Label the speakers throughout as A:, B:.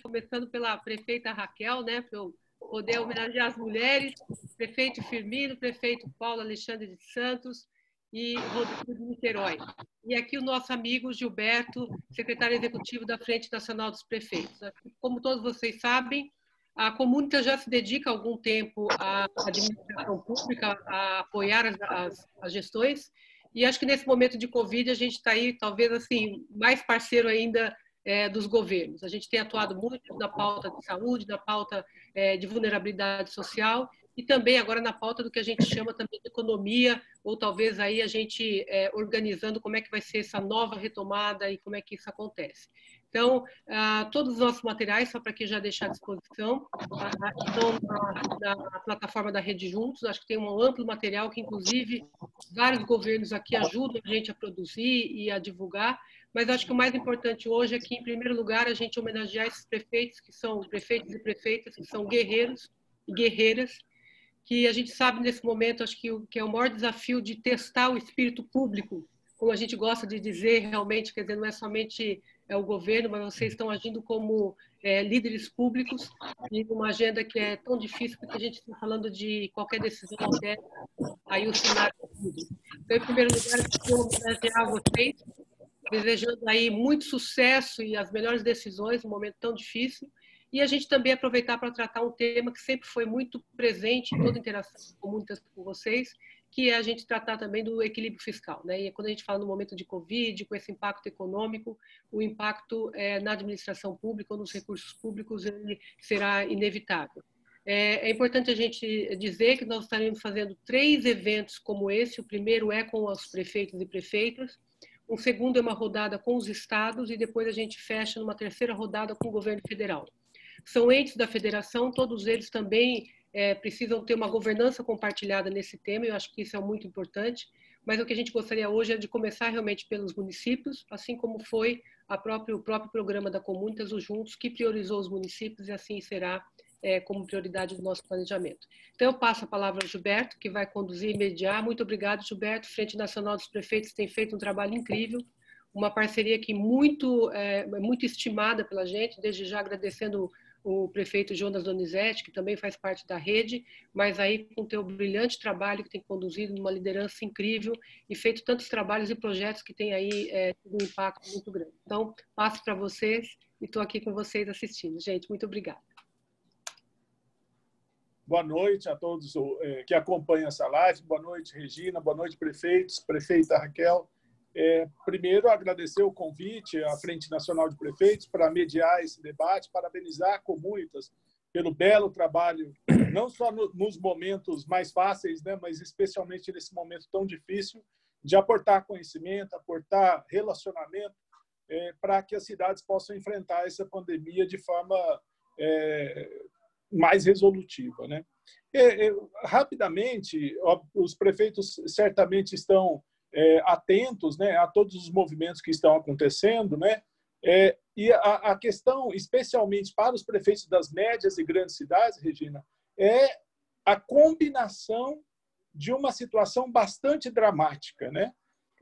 A: começando pela prefeita Raquel, né, para eu poder homenagear as mulheres, prefeito Firmino, prefeito Paulo Alexandre de Santos e Rodrigo de Niterói. E aqui o nosso amigo Gilberto, secretário executivo da Frente Nacional dos Prefeitos. Como todos vocês sabem, a Comunita já se dedica há algum tempo à administração pública, a apoiar as gestões, e acho que nesse momento de Covid a gente está aí, talvez, assim, mais parceiro ainda dos governos. A gente tem atuado muito na pauta de saúde, na pauta de vulnerabilidade social e também agora na pauta do que a gente chama também de economia, ou talvez aí a gente organizando como é que vai ser essa nova retomada e como é que isso acontece. Então, todos os nossos materiais, só para aqui já deixar à disposição, estão na plataforma da Rede Juntos. Acho que tem um amplo material que, inclusive, vários governos aqui ajudam a gente a produzir e a divulgar, mas acho que o mais importante hoje é que, em primeiro lugar, a gente homenagear esses prefeitos, que são prefeitos e prefeitas, que são guerreiros e guerreiras, que a gente sabe nesse momento, acho que é o maior desafio de testar o espírito público, como a gente gosta de dizer realmente, quer dizer, não é somente o governo, mas vocês estão agindo como líderes públicos e numa agenda que é tão difícil, porque a gente está falando de qualquer decisão altera aí o cenário público. Então, em primeiro lugar, eu queria homenagear vocês, desejando aí muito sucesso e as melhores decisões num momento tão difícil. E a gente também aproveitar para tratar um tema que sempre foi muito presente em toda a interação com vocês, que é a gente tratar também do equilíbrio fiscal, né? E quando a gente fala no momento de Covid, com esse impacto econômico, o impacto na administração pública ou nos recursos públicos ele será inevitável. É importante a gente dizer que nós estaremos fazendo 3 eventos como esse. O primeiro é com os prefeitos e prefeitas, o segundo é uma rodada com os estados e depois a gente fecha numa terceira rodada com o governo federal. São entes da federação, todos eles também precisam ter uma governança compartilhada nesse tema, eu acho que isso é muito importante, mas o que a gente gostaria hoje é de começar realmente pelos municípios, assim como foi o próprio programa da Comunitas, o Juntos, que priorizou os municípios e assim será como prioridade do nosso planejamento. Então, eu passo a palavra ao Gilberto, que vai conduzir e mediar. Muito obrigado, Gilberto. Frente Nacional dos Prefeitos tem feito um trabalho incrível, uma parceria que muito estimada pela gente, desde já agradecendo o prefeito Jonas Donizete, que também faz parte da rede, mas aí com o teu brilhante trabalho que tem conduzido numa liderança incrível e feito tantos trabalhos e projetos que tem aí um impacto muito grande. Então, passo para vocês e estou aqui com vocês assistindo. Gente, muito obrigada.
B: Boa noite a todos que acompanham essa live. Boa noite, Regina. Boa noite, prefeitos, prefeita Raquel. Primeiro, agradecer o convite à Frente Nacional de Prefeitos para mediar esse debate, parabenizar a Comunitas pelo belo trabalho, não só nos momentos mais fáceis, né, mas especialmente nesse momento tão difícil, de aportar conhecimento, aportar relacionamento, para que as cidades possam enfrentar essa pandemia de forma mais resolutiva, né? Rapidamente, os prefeitos certamente estão atentos, né, a todos os movimentos que estão acontecendo, né? E a questão, especialmente para os prefeitos das médias e grandes cidades, Regina, é a combinação de uma situação bastante dramática, né?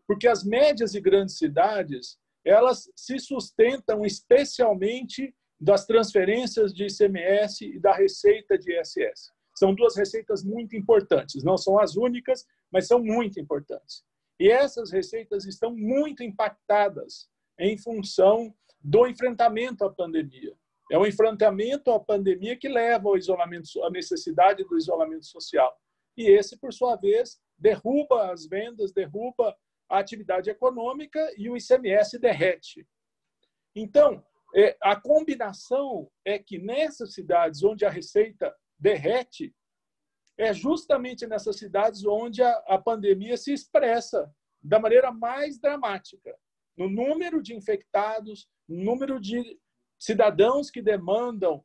B: Porque as médias e grandes cidades, elas se sustentam especialmente das transferências de ICMS e da receita de ISS. São 2 receitas muito importantes, não são as únicas, mas são muito importantes. E essas receitas estão muito impactadas em função do enfrentamento à pandemia. É o enfrentamento à pandemia que leva ao isolamento, à necessidade do isolamento social. E esse, por sua vez, derruba as vendas, derruba a atividade econômica e o ICMS derrete. Então, a combinação é que nessas cidades onde a receita derrete, é justamente nessas cidades onde a pandemia se expressa da maneira mais dramática, no número de infectados, no número de cidadãos que demandam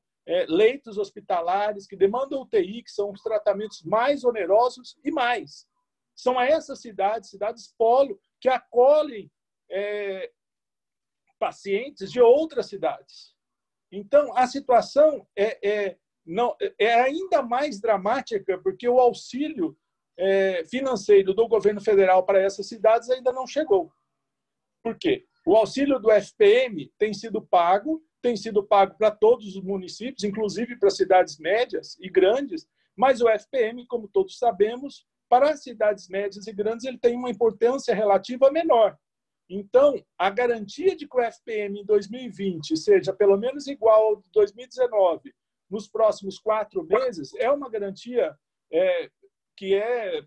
B: leitos hospitalares, que demandam UTI, que são os tratamentos mais onerosos e mais. São essas cidades polo, que acolhem pacientes de outras cidades. Então, a situação é ainda mais dramática porque o auxílio financeiro do governo federal para essas cidades ainda não chegou. Por quê? O auxílio do FPM tem sido pago, tem sido pago para todos os municípios, inclusive para cidades médias e grandes, mas o FPM, como todos sabemos, para as cidades médias e grandes, ele tem uma importância relativa menor. Então, a garantia de que o FPM em 2020 seja pelo menos igual ao de 2019 nos próximos 4 meses é uma garantia que é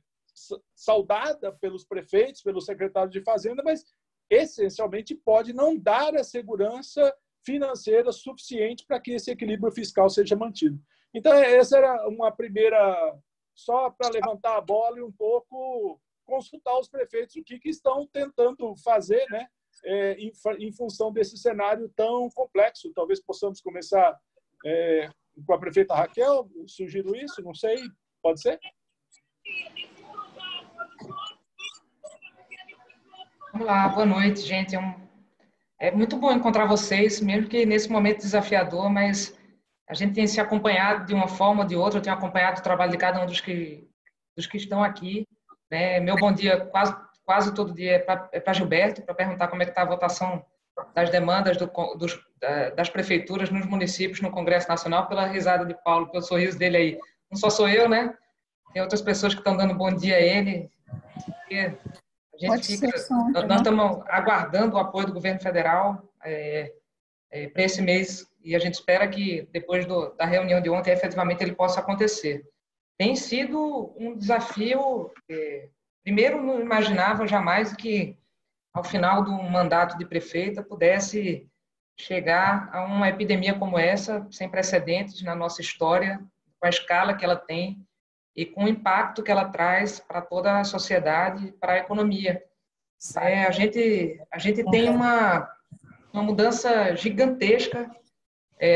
B: saudada pelos prefeitos, pelos secretários de Fazenda, mas essencialmente pode não dar a segurança financeira suficiente para que esse equilíbrio fiscal seja mantido. Então, essa era uma primeira, só para levantar a bola e um pouco consultar os prefeitos o que estão tentando fazer, né, em função desse cenário tão complexo. Talvez possamos começar com a prefeita Raquel, sugiro isso, não sei, pode ser?
C: Vamos lá, boa noite, gente. É muito bom encontrar vocês, mesmo que nesse momento desafiador, mas a gente tem se acompanhado de uma forma ou de outra, eu tenho acompanhado o trabalho de cada um dos que estão aqui, né? Meu bom dia quase todo dia é para Gilberto, para perguntar como é que está a votação das demandas das prefeituras nos municípios no Congresso Nacional, pela risada de Paulo, pelo sorriso dele aí. Não só sou eu, né? Tem outras pessoas que estão dando bom dia a ele. Nós estamos aguardando o apoio do governo federal para esse mês e a gente espera que depois da reunião de ontem, efetivamente, ele possa acontecer. Tem sido um desafio. Primeiro, não imaginava jamais que, ao final do mandato de prefeita, pudesse chegar a uma epidemia como essa, sem precedentes na nossa história, com a escala que ela tem e com o impacto que ela traz para toda a sociedade, para a economia. A gente tem uma mudança gigantesca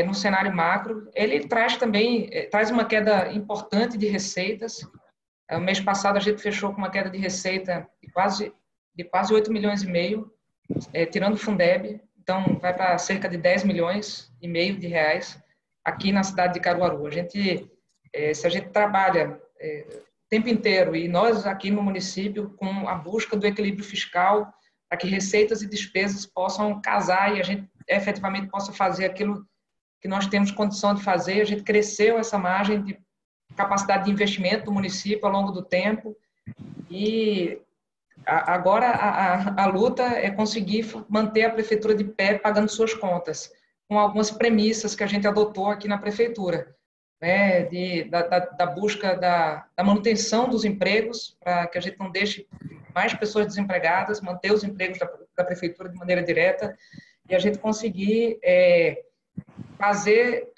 C: no cenário macro. Ele traz também uma queda importante de receitas. O mês passado a gente fechou com uma queda de receita de quase 8 milhões e meio, tirando o Fundeb. Então, vai para cerca de 10 milhões e meio de reais aqui na cidade de Caruaru. Se a gente trabalha o tempo inteiro, e nós aqui no município, com a busca do equilíbrio fiscal, para que receitas e despesas possam casar e a gente efetivamente possa fazer aquilo que nós temos condição de fazer. A gente cresceu essa margem de capacidade de investimento do município ao longo do tempo e agora a luta é conseguir manter a prefeitura de pé pagando suas contas, com algumas premissas que a gente adotou aqui na prefeitura, né, da busca da manutenção dos empregos, para que a gente não deixe mais pessoas desempregadas, manter os empregos da prefeitura de maneira direta e a gente conseguir fazer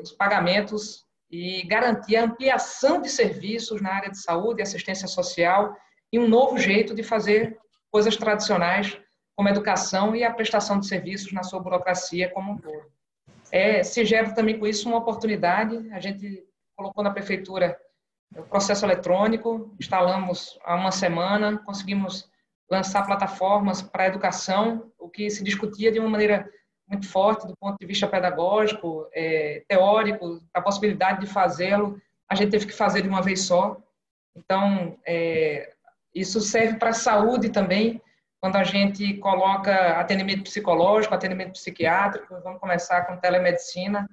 C: os pagamentos e garantir a ampliação de serviços na área de saúde e assistência social e um novo jeito de fazer coisas tradicionais, como a educação e a prestação de serviços na sua burocracia como um todo. Se gera também com isso uma oportunidade. A gente colocou na prefeitura o processo eletrônico, instalamos há uma semana, conseguimos lançar plataformas para a educação, o que se discutia de uma maneira muito forte do ponto de vista pedagógico, teórico, a possibilidade de fazê-lo, a gente teve que fazer de uma vez só. Então, isso serve para a saúde também, quando a gente coloca atendimento psicológico, atendimento psiquiátrico, vamos começar com telemedicina,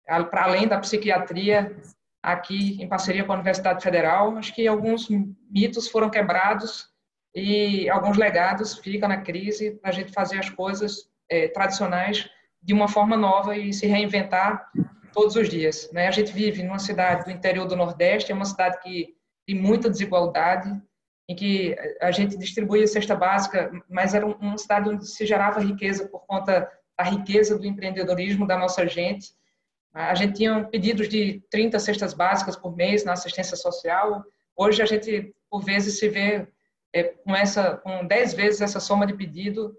C: para além da psiquiatria, aqui em parceria com a Universidade Federal. Acho que alguns mitos foram quebrados e alguns legados ficam na crise para a gente fazer as coisas tradicionais de uma forma nova e se reinventar todos os dias, né? A gente vive numa cidade do interior do Nordeste, é uma cidade que tem muita desigualdade, em que a gente distribuía a cesta básica, mas era uma cidade onde se gerava riqueza por conta da riqueza do empreendedorismo da nossa gente. A gente tinha pedidos de 30 cestas básicas por mês na assistência social. Hoje a gente, por vezes, se vê com 10 vezes essa soma de pedido,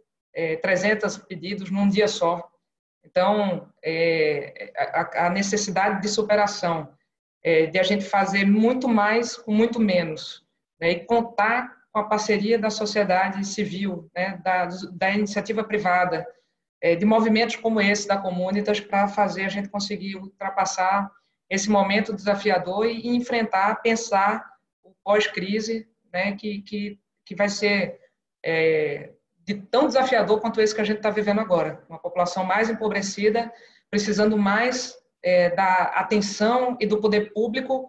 C: 300 pedidos num dia só. Então, a necessidade de superação, de a gente fazer muito mais com muito menos, né, e contar com a parceria da sociedade civil, né, da iniciativa privada, de movimentos como esse da Comunitas, para fazer a gente conseguir ultrapassar esse momento desafiador e enfrentar, pensar o pós-crise, né, que vai ser de tão desafiador quanto esse que a gente está vivendo agora. Uma população mais empobrecida, precisando mais da atenção e do poder público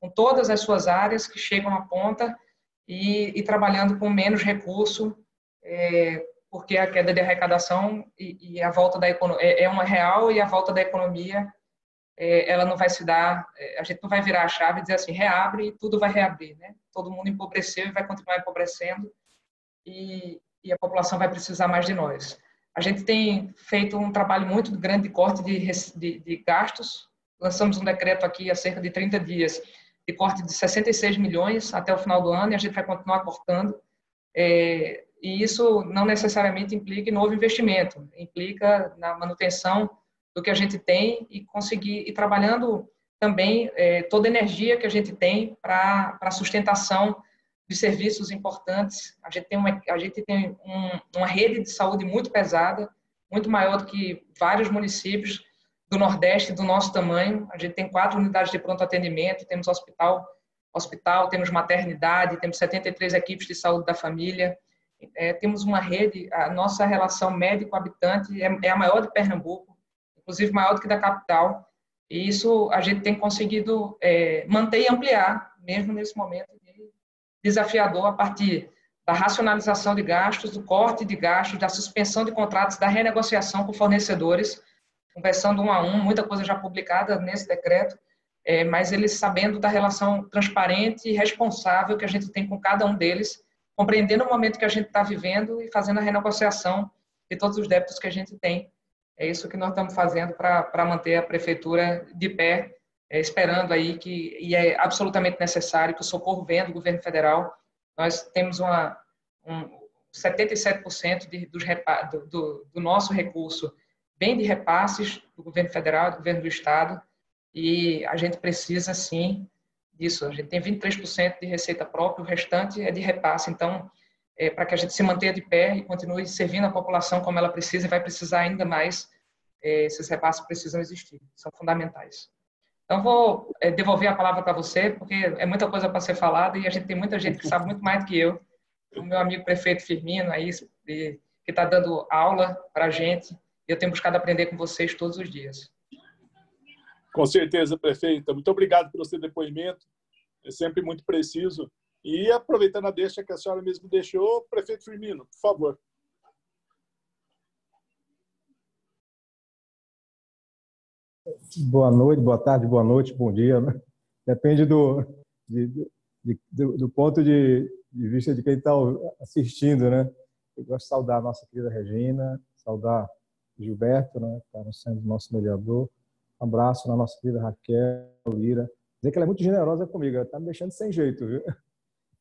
C: com todas as suas áreas que chegam à ponta e trabalhando com menos recurso, porque a queda de arrecadação e a volta da economia é uma real, e a volta da economia ela não vai se dar, a gente não vai virar a chave e dizer assim, reabre e tudo vai reabrir, né? Todo mundo empobreceu e vai continuar empobrecendo, e a população vai precisar mais de nós. A gente tem feito um trabalho muito grande de corte de gastos. Lançamos um decreto aqui há cerca de 30 dias de corte de 66 milhões até o final do ano, e a gente vai continuar cortando. E isso não necessariamente implica em novo investimento, implica na manutenção do que a gente tem e conseguir ir trabalhando também toda a energia que a gente tem para a sustentação de serviços importantes. A gente tem uma rede de saúde muito pesada, muito maior do que vários municípios do Nordeste do nosso tamanho. A gente tem 4 unidades de pronto atendimento, temos hospital, temos maternidade, temos 73 equipes de saúde da família, temos uma rede, a nossa relação médico-habitante é a maior de Pernambuco, inclusive maior do que da capital, e isso a gente tem conseguido manter e ampliar, mesmo nesse momento desafiador, a partir da racionalização de gastos, do corte de gastos, da suspensão de contratos, da renegociação com fornecedores, conversando 1 a 1, muita coisa já publicada nesse decreto, mas eles sabendo da relação transparente e responsável que a gente tem com cada um deles, compreendendo o momento que a gente está vivendo e fazendo a renegociação de todos os débitos que a gente tem. É isso que nós estamos fazendo para manter a prefeitura de pé, esperando aí e é absolutamente necessário que o socorro venha do governo federal. Nós temos 77% do nosso recurso vem de repasses do governo federal, do governo do estado, e a gente precisa sim disso. A gente tem 23% de receita própria, o restante é de repasse. Então, para que a gente se mantenha de pé e continue servindo a população como ela precisa, e vai precisar ainda mais, esses repasses precisam existir, são fundamentais. Então, vou devolver a palavra para você, porque é muita coisa para ser falada e a gente tem muita gente que sabe muito mais do que eu. O meu amigo prefeito Firmino, aí, que está dando aula para a gente, e eu tenho buscado aprender com vocês todos os dias.
B: Com certeza, prefeita. Muito obrigado pelo seu depoimento. É sempre muito preciso. E aproveitando a deixa que a senhora mesmo deixou, prefeito Firmino, por favor.
D: Boa noite, boa tarde, boa noite, bom dia, né? Depende do ponto de vista de quem está assistindo, né? Eu gosto de saudar a nossa querida Regina, saudar Gilberto, né? Que está sendo nosso mediador. Um abraço na nossa querida Raquel, Lira. Dizer que ela é muito generosa comigo, ela está me deixando sem jeito, viu?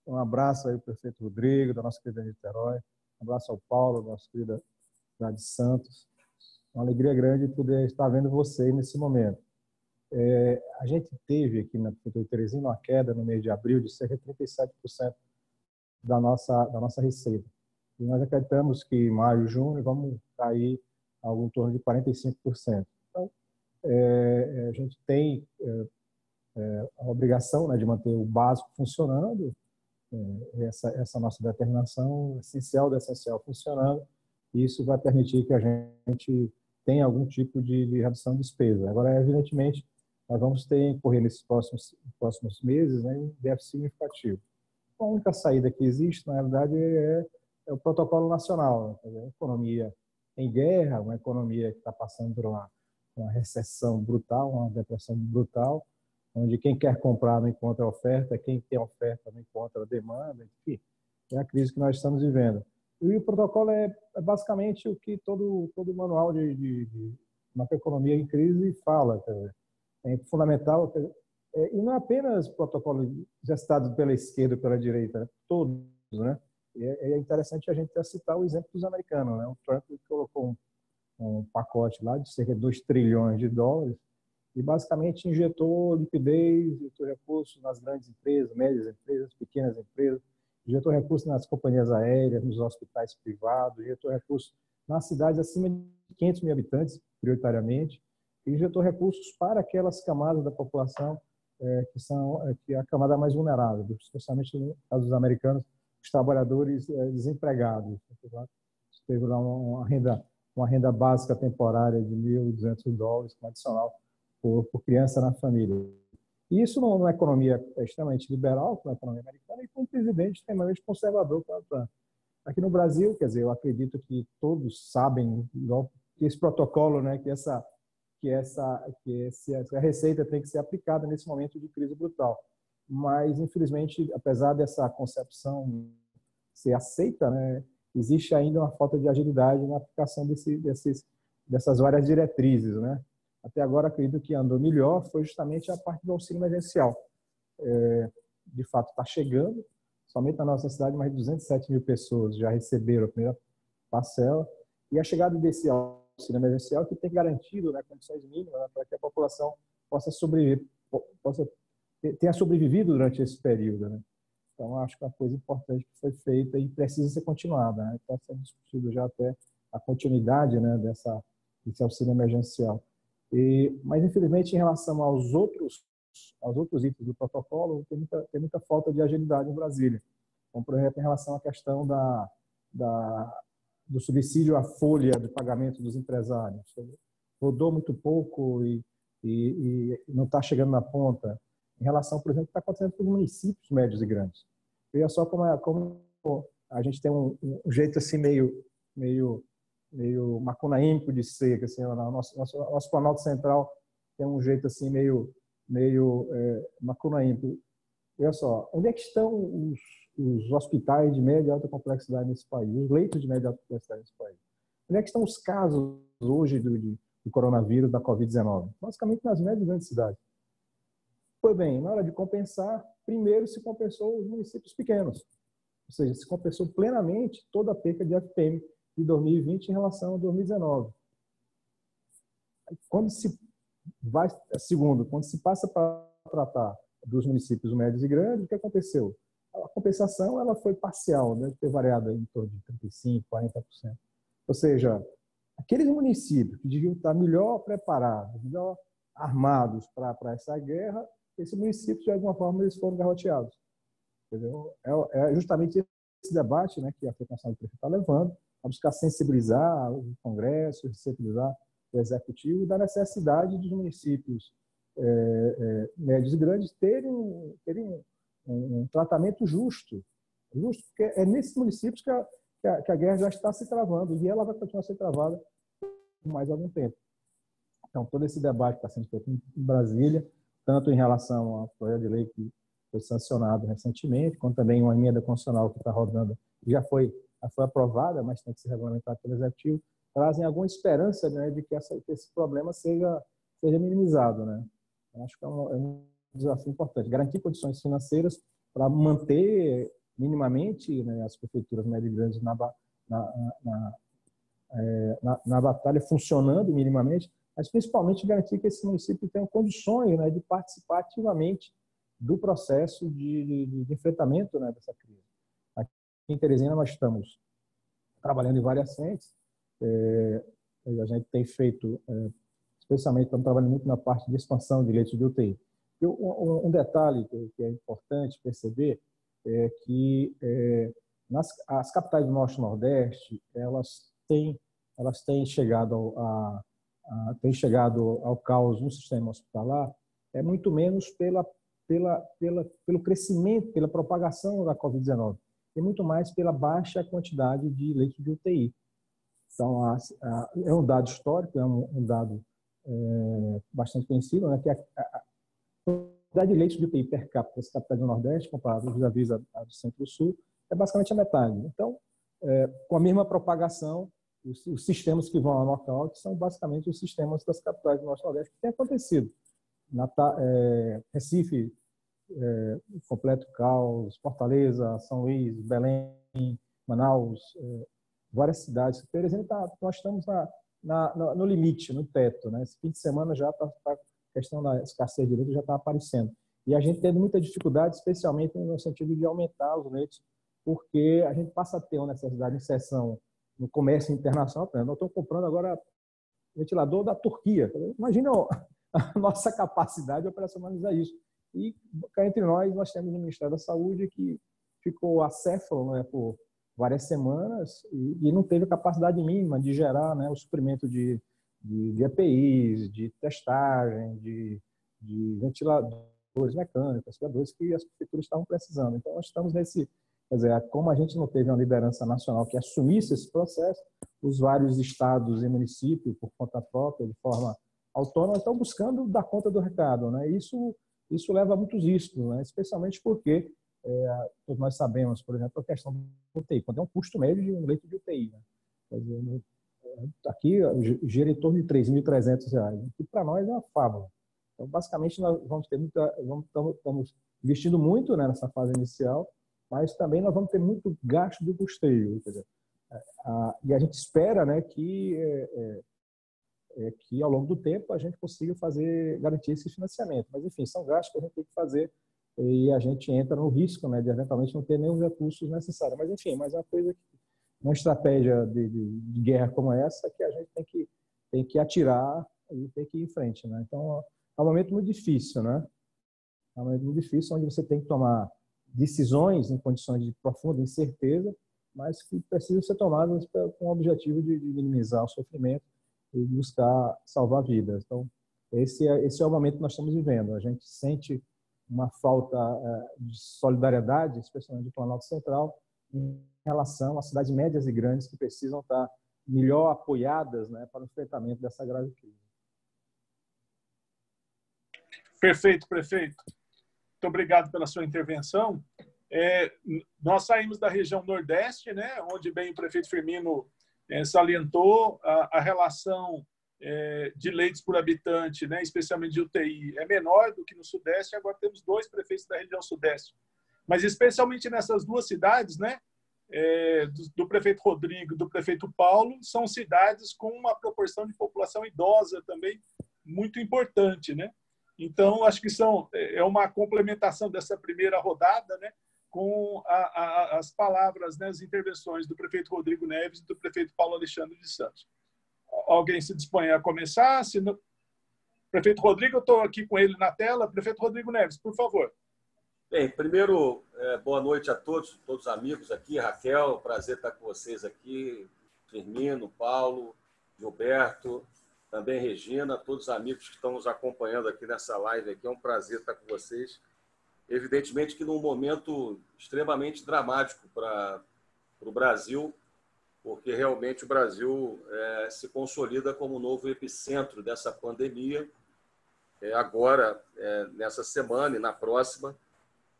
D: Um abraço aí ao prefeito Rodrigo, da nossa querida Niterói. Um abraço ao Paulo, da nossa querida cidade de Santos. Uma alegria grande poder estar vendo você nesse momento. A gente teve aqui na Prefeitura de Teresina uma queda no mês de abril de cerca de 37% da nossa receita. E nós acreditamos que em maio e junho vamos cair algo em torno de 45%. Então, a gente tem a obrigação, né, de manter o básico funcionando, essa nossa determinação essencial do essencial funcionando, e isso vai permitir que a gente tenha algum tipo de redução de despesa. Agora, evidentemente, nós vamos ter que correr nesses próximos meses, né, um déficit significativo. A única saída que existe, na realidade, é o protocolo nacional, né? A economia em guerra, uma economia que está passando por uma recessão brutal, uma depressão brutal, onde quem quer comprar não encontra oferta, quem tem oferta não encontra demanda, enfim, é a crise que nós estamos vivendo. E o protocolo é basicamente o que todo manual de macroeconomia em crise fala. Quer dizer, é fundamental, e não é apenas protocolo gestado pela esquerda ou pela direita, né? Todos, né? E é interessante a gente citar o exemplo dos americanos, né? O Trump colocou um pacote lá de cerca de 2 trilhões de dólares e basicamente injetou liquidez, injetou recursos nas grandes empresas, médias empresas, pequenas empresas, injetou recursos nas companhias aéreas, nos hospitais privados, injetou recursos nas cidades acima de 500 mil habitantes, prioritariamente, e injetou recursos para aquelas camadas da população que é a camada mais vulnerável, especialmente nos Estados americanos, os trabalhadores desempregados. Teve lá uma renda básica temporária de $1.200 adicional por criança na família. E isso numa economia extremamente liberal, como a economia americana, e com um presidente extremamente conservador como o Trump. Aqui no Brasil, quer dizer, eu acredito que todos sabem que esse protocolo, né, que essa receita tem que ser aplicada nesse momento de crise brutal. Mas, infelizmente, apesar dessa concepção ser aceita, né, existe ainda uma falta de agilidade na aplicação dessas várias diretrizes, né? Até agora, acredito que andou melhor foi justamente a parte do auxílio emergencial. De fato, está chegando. Somente na nossa cidade, mais de 207 mil pessoas já receberam a primeira parcela. E a chegada desse auxílio emergencial que tem garantido, né, condições mínimas, né, para que a população possa sobreviver, tenha sobrevivido durante esse período, né? Então, acho que é uma coisa importante que foi feita e precisa ser continuada, né? Está sendo discutido já até a continuidade, né, desse auxílio emergencial. Mas, infelizmente, em relação aos outros itens do protocolo, tem muita falta de agilidade em Brasília. Então, por exemplo, em relação à questão do subsídio à folha de pagamento dos empresários. Rodou muito pouco e não está chegando na ponta. Em relação, por exemplo, ao que está acontecendo com os municípios médios e grandes. Veja só como a gente tem um jeito assim meio macunaímco de ser, assim, o nosso Planalto Central tem um jeito assim meio macunaímpo. Olha só, onde é que estão os hospitais de média e alta complexidade nesse país, os leitos de média e alta complexidade nesse país? Onde é que estão os casos hoje do coronavírus, da Covid-19? Basicamente nas médias e grandes cidades. Pois bem, na hora de compensar, primeiro se compensou os municípios pequenos, ou seja, se compensou plenamente toda a perca de FPM de 2020 em relação a 2019. Segundo, quando se passa para tratar dos municípios médios e grandes, o que aconteceu? A compensação ela foi parcial, deve ter variado em torno de 35%, 40%. Ou seja, aqueles municípios que deviam estar melhor preparados, melhor armados para essa guerra, esses municípios, de alguma forma, eles foram garroteados. Entendeu? É justamente esse debate, né, que a Federação do Prefeito está levando, a buscar sensibilizar o Congresso, sensibilizar o Executivo da necessidade dos municípios médios e grandes terem um tratamento justo, porque é nesses municípios que a guerra já está se travando e ela vai continuar a ser travada por mais algum tempo. Então, todo esse debate está sendo feito em Brasília, tanto em relação ao projeto de lei que foi sancionado recentemente, como também uma emenda constitucional que está rodando, que já foi aprovada, mas tem que ser regulamentado pelo Executivo, trazem alguma esperança, né, de que esse problema seja minimizado, né? Eu acho que é um desafio importante, garantir condições financeiras para manter minimamente, né, as prefeituras médias e grandes na batalha funcionando minimamente, mas principalmente garantir que esse município tenha condições, né, de participar ativamente do processo de enfrentamento, né, dessa crise. Aqui em Teresina nós estamos trabalhando em várias frentes. A gente tem feito, especialmente estamos trabalhando muito na parte de expansão de leitos de UTI. Um detalhe que é importante perceber é que as capitais do Norte e Nordeste elas têm chegado ao caos no sistema hospitalar muito menos pelo crescimento, pela propagação da Covid-19, e muito mais pela baixa quantidade de leitos de UTI. Então, é um dado histórico, é um dado bastante conhecido, né, que a quantidade de leitos de UTI per capita das capitais do Nordeste, comparado vis-à-vis a do Centro-Sul, é basicamente a metade. Então, com a mesma propagação, os sistemas que vão ao Norte são basicamente os sistemas das capitais do Norte e Nordeste, que tem acontecido. Recife, completo caos, Fortaleza, São Luís, Belém, Manaus, várias cidades. Teresina, nós estamos no limite, no teto, né? Esse fim de semana já a questão da escassez de leitos já está aparecendo. E a gente tem muita dificuldade, especialmente no sentido de aumentar os leitos, porque a gente passa a ter uma necessidade de inserção no comércio internacional. Nós estamos comprando agora ventilador da Turquia. Imagina a nossa capacidade de operacionalizar isso. E cá entre nós temos o Ministério da Saúde que ficou acéfalo, né, por várias semanas e não teve capacidade mínima de gerar, né, o suprimento de EPIs, de testagem, de ventiladores mecânicos, respiradores que as prefeituras estavam precisando. Então, nós estamos nesse... Quer dizer, como a gente não teve uma liderança nacional que assumisse esse processo, os vários estados e municípios, por conta própria, de forma autônoma, estão buscando dar conta do recado, né? Isso leva a muitos riscos, né? Especialmente porque todos nós sabemos, por exemplo, a questão do UTI, quando é um custo médio de um leito de UTI, né? Quer dizer, aqui gira em torno de R$3.300, que para nós é uma fábula. Então, basicamente, nós estamos investindo muito, né, nessa fase inicial, mas também nós vamos ter muito gasto de custeio. Quer dizer, e a gente espera, né, que ao longo do tempo a gente consiga garantir esse financiamento. Mas, enfim, são gastos que a gente tem que fazer e a gente entra no risco, né, de eventualmente não ter nem os recursos necessários. Mas, enfim, é uma coisa uma estratégia de guerra como essa que a gente tem que atirar e tem que ir em frente, né? Então, é um momento muito difícil, né? É um momento muito difícil onde você tem que tomar decisões em condições de profunda incerteza, mas que precisam ser tomadas com o objetivo de minimizar o sofrimento e buscar salvar vidas. Então, esse é o momento que nós estamos vivendo. A gente sente uma falta de solidariedade, especialmente do Planalto Central, em relação às cidades médias e grandes que precisam estar melhor apoiadas, né, para o enfrentamento dessa grave crise.
B: Perfeito, prefeito. Muito obrigado pela sua intervenção. Nós saímos da região Nordeste, né, onde bem o prefeito Firmino salientou a relação de leitos por habitante, né, especialmente de UTI, é menor do que no Sudeste. Agora temos 2 prefeitos da região Sudeste. Mas especialmente nessas 2 cidades, né, do prefeito Rodrigo e do prefeito Paulo, são cidades com uma proporção de população idosa também muito importante, né? Então, acho que é uma complementação dessa primeira rodada, né, com as palavras, né, as intervenções do prefeito Rodrigo Neves e do prefeito Paulo Alexandre de Santos. Alguém se dispõe a começar? Prefeito Rodrigo, eu estou aqui com ele na tela. Prefeito Rodrigo Neves, por favor.
E: Bem, primeiro, boa noite a todos os amigos aqui. Raquel, prazer estar com vocês aqui. Firmino, Paulo, Gilberto, também Regina, todos os amigos que estão nos acompanhando aqui nessa live. Aqui. É um prazer estar com vocês. Evidentemente que num momento extremamente dramático para o Brasil, porque realmente o Brasil se consolida como o novo epicentro dessa pandemia, agora, nessa semana e na próxima.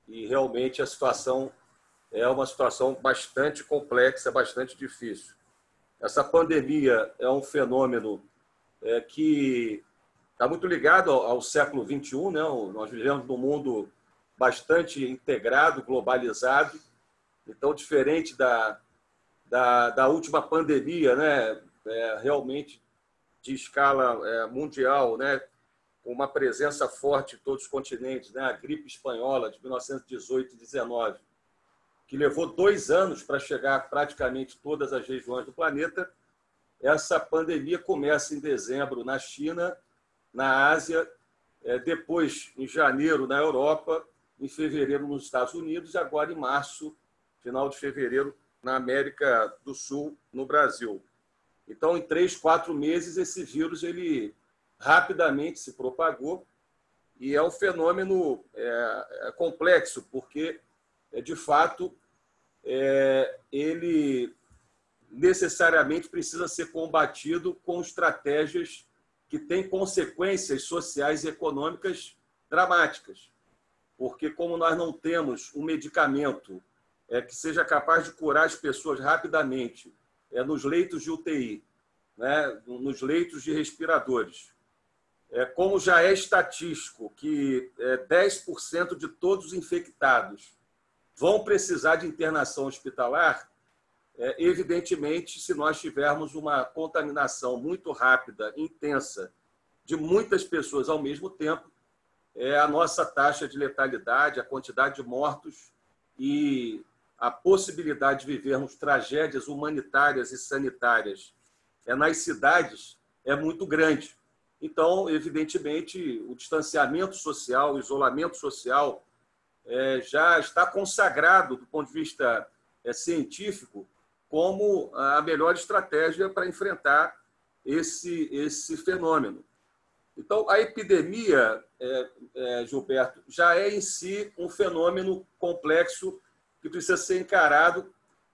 E: E realmente a situação é uma situação bastante complexa, bastante difícil. Essa pandemia é um fenômeno que está muito ligado ao século XXI, né? Nós vivemos num mundo bastante integrado, globalizado. Então, diferente da última pandemia, né? Realmente de escala mundial, né? Uma presença forte em todos os continentes, né? A gripe espanhola de 1918 e 19, que levou 2 anos para chegar a praticamente todas as regiões do planeta. Essa pandemia começa em dezembro na China, na Ásia, depois em janeiro na Europa, em fevereiro nos Estados Unidos e agora em março, final de fevereiro, na América do Sul, no Brasil. Então, em 3, 4 meses, esse vírus ele rapidamente se propagou e é um fenômeno complexo, porque, de fato, ele necessariamente precisa ser combatido com estratégias que têm consequências sociais e econômicas dramáticas. Porque, como nós não temos um medicamento que seja capaz de curar as pessoas rapidamente nos leitos de UTI, né, nos leitos de respiradores, como já é estatístico que 10% de todos os infectados vão precisar de internação hospitalar, evidentemente, se nós tivermos uma contaminação muito rápida, intensa, de muitas pessoas ao mesmo tempo, a nossa taxa de letalidade, a quantidade de mortos e a possibilidade de vivermos tragédias humanitárias e sanitárias nas cidades é muito grande. Então, evidentemente, o distanciamento social, o isolamento social já está consagrado, do ponto de vista científico, como a melhor estratégia para enfrentar esse fenômeno. Então, a epidemia, Gilberto, já é em si um fenômeno complexo que precisa ser encarado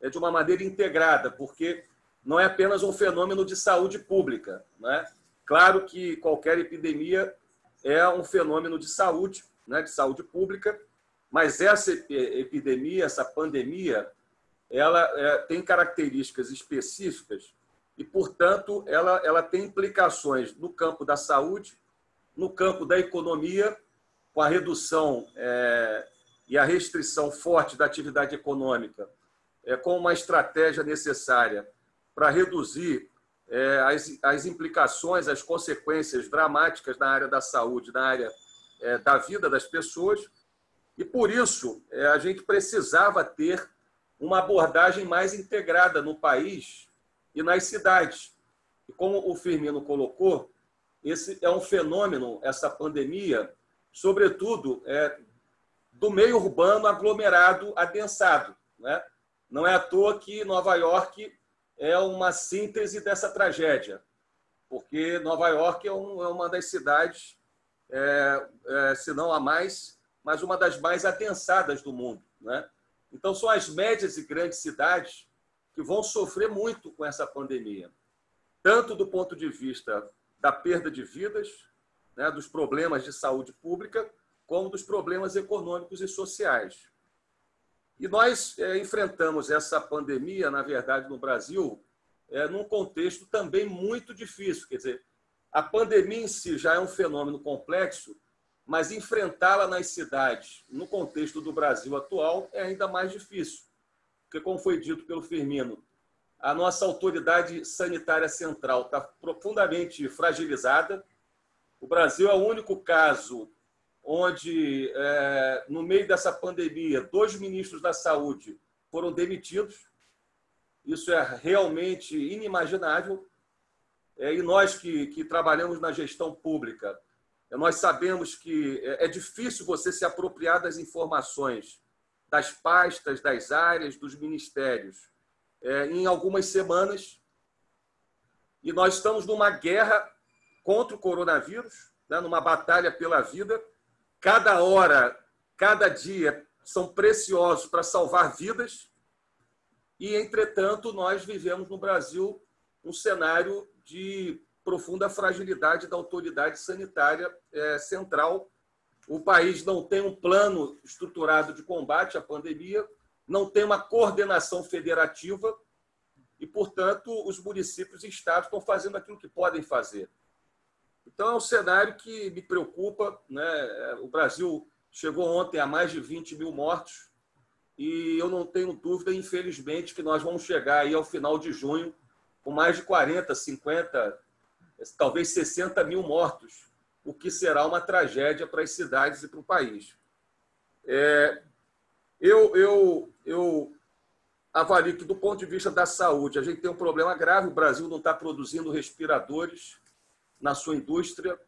E: de uma maneira integrada, porque não é apenas um fenômeno de saúde pública, né? Claro que qualquer epidemia é um fenômeno de saúde, né, de saúde pública, mas essa epidemia, essa pandemia, ela tem características específicas e, portanto, ela tem implicações no campo da saúde, no campo da economia, com a redução e a restrição forte da atividade econômica, com uma estratégia necessária para reduzir as implicações, as consequências dramáticas na área da saúde, na área da vida das pessoas. E, por isso, a gente precisava ter uma abordagem mais integrada no país e nas cidades. E, como o Firmino colocou, esse é um fenômeno, essa pandemia, sobretudo do meio urbano aglomerado, adensado, né? Não é à toa que Nova York é uma síntese dessa tragédia, porque Nova York é uma das cidades, se não a mais, mas uma das mais adensadas do mundo, né? Então, são as médias e grandes cidades que vão sofrer muito com essa pandemia, tanto do ponto de vista da perda de vidas, né, dos problemas de saúde pública, como dos problemas econômicos e sociais. E nós enfrentamos essa pandemia, na verdade, no Brasil, num contexto também muito difícil. Quer dizer, a pandemia em si já é um fenômeno complexo, mas enfrentá-la nas cidades, no contexto do Brasil atual, é ainda mais difícil. Porque, como foi dito pelo Firmino, a nossa autoridade sanitária central está profundamente fragilizada. O Brasil é o único caso onde, no meio dessa pandemia, 2 ministros da saúde foram demitidos. Isso é realmente inimaginável. E nós que trabalhamos na gestão pública, nós sabemos que é difícil você se apropriar das informações das pastas, das áreas, dos ministérios em algumas semanas. E nós estamos numa guerra contra o coronavírus, né, numa batalha pela vida. Cada hora, cada dia são preciosos para salvar vidas e, entretanto, nós vivemos no Brasil um cenário de profunda fragilidade da autoridade sanitária central. O país não tem um plano estruturado de combate à pandemia, não tem uma coordenação federativa e, portanto, os municípios e estados estão fazendo aquilo que podem fazer. Então, é um cenário que me preocupa, né? O Brasil chegou ontem a mais de 20 mil mortos e eu não tenho dúvida, infelizmente, que nós vamos chegar aí ao final de junho com mais de 40, 50, talvez 60 mil mortos, o que será uma tragédia para as cidades e para o país. Eu avalio que, do ponto de vista da saúde, a gente tem um problema grave. O Brasil não está produzindo respiradores na sua indústria,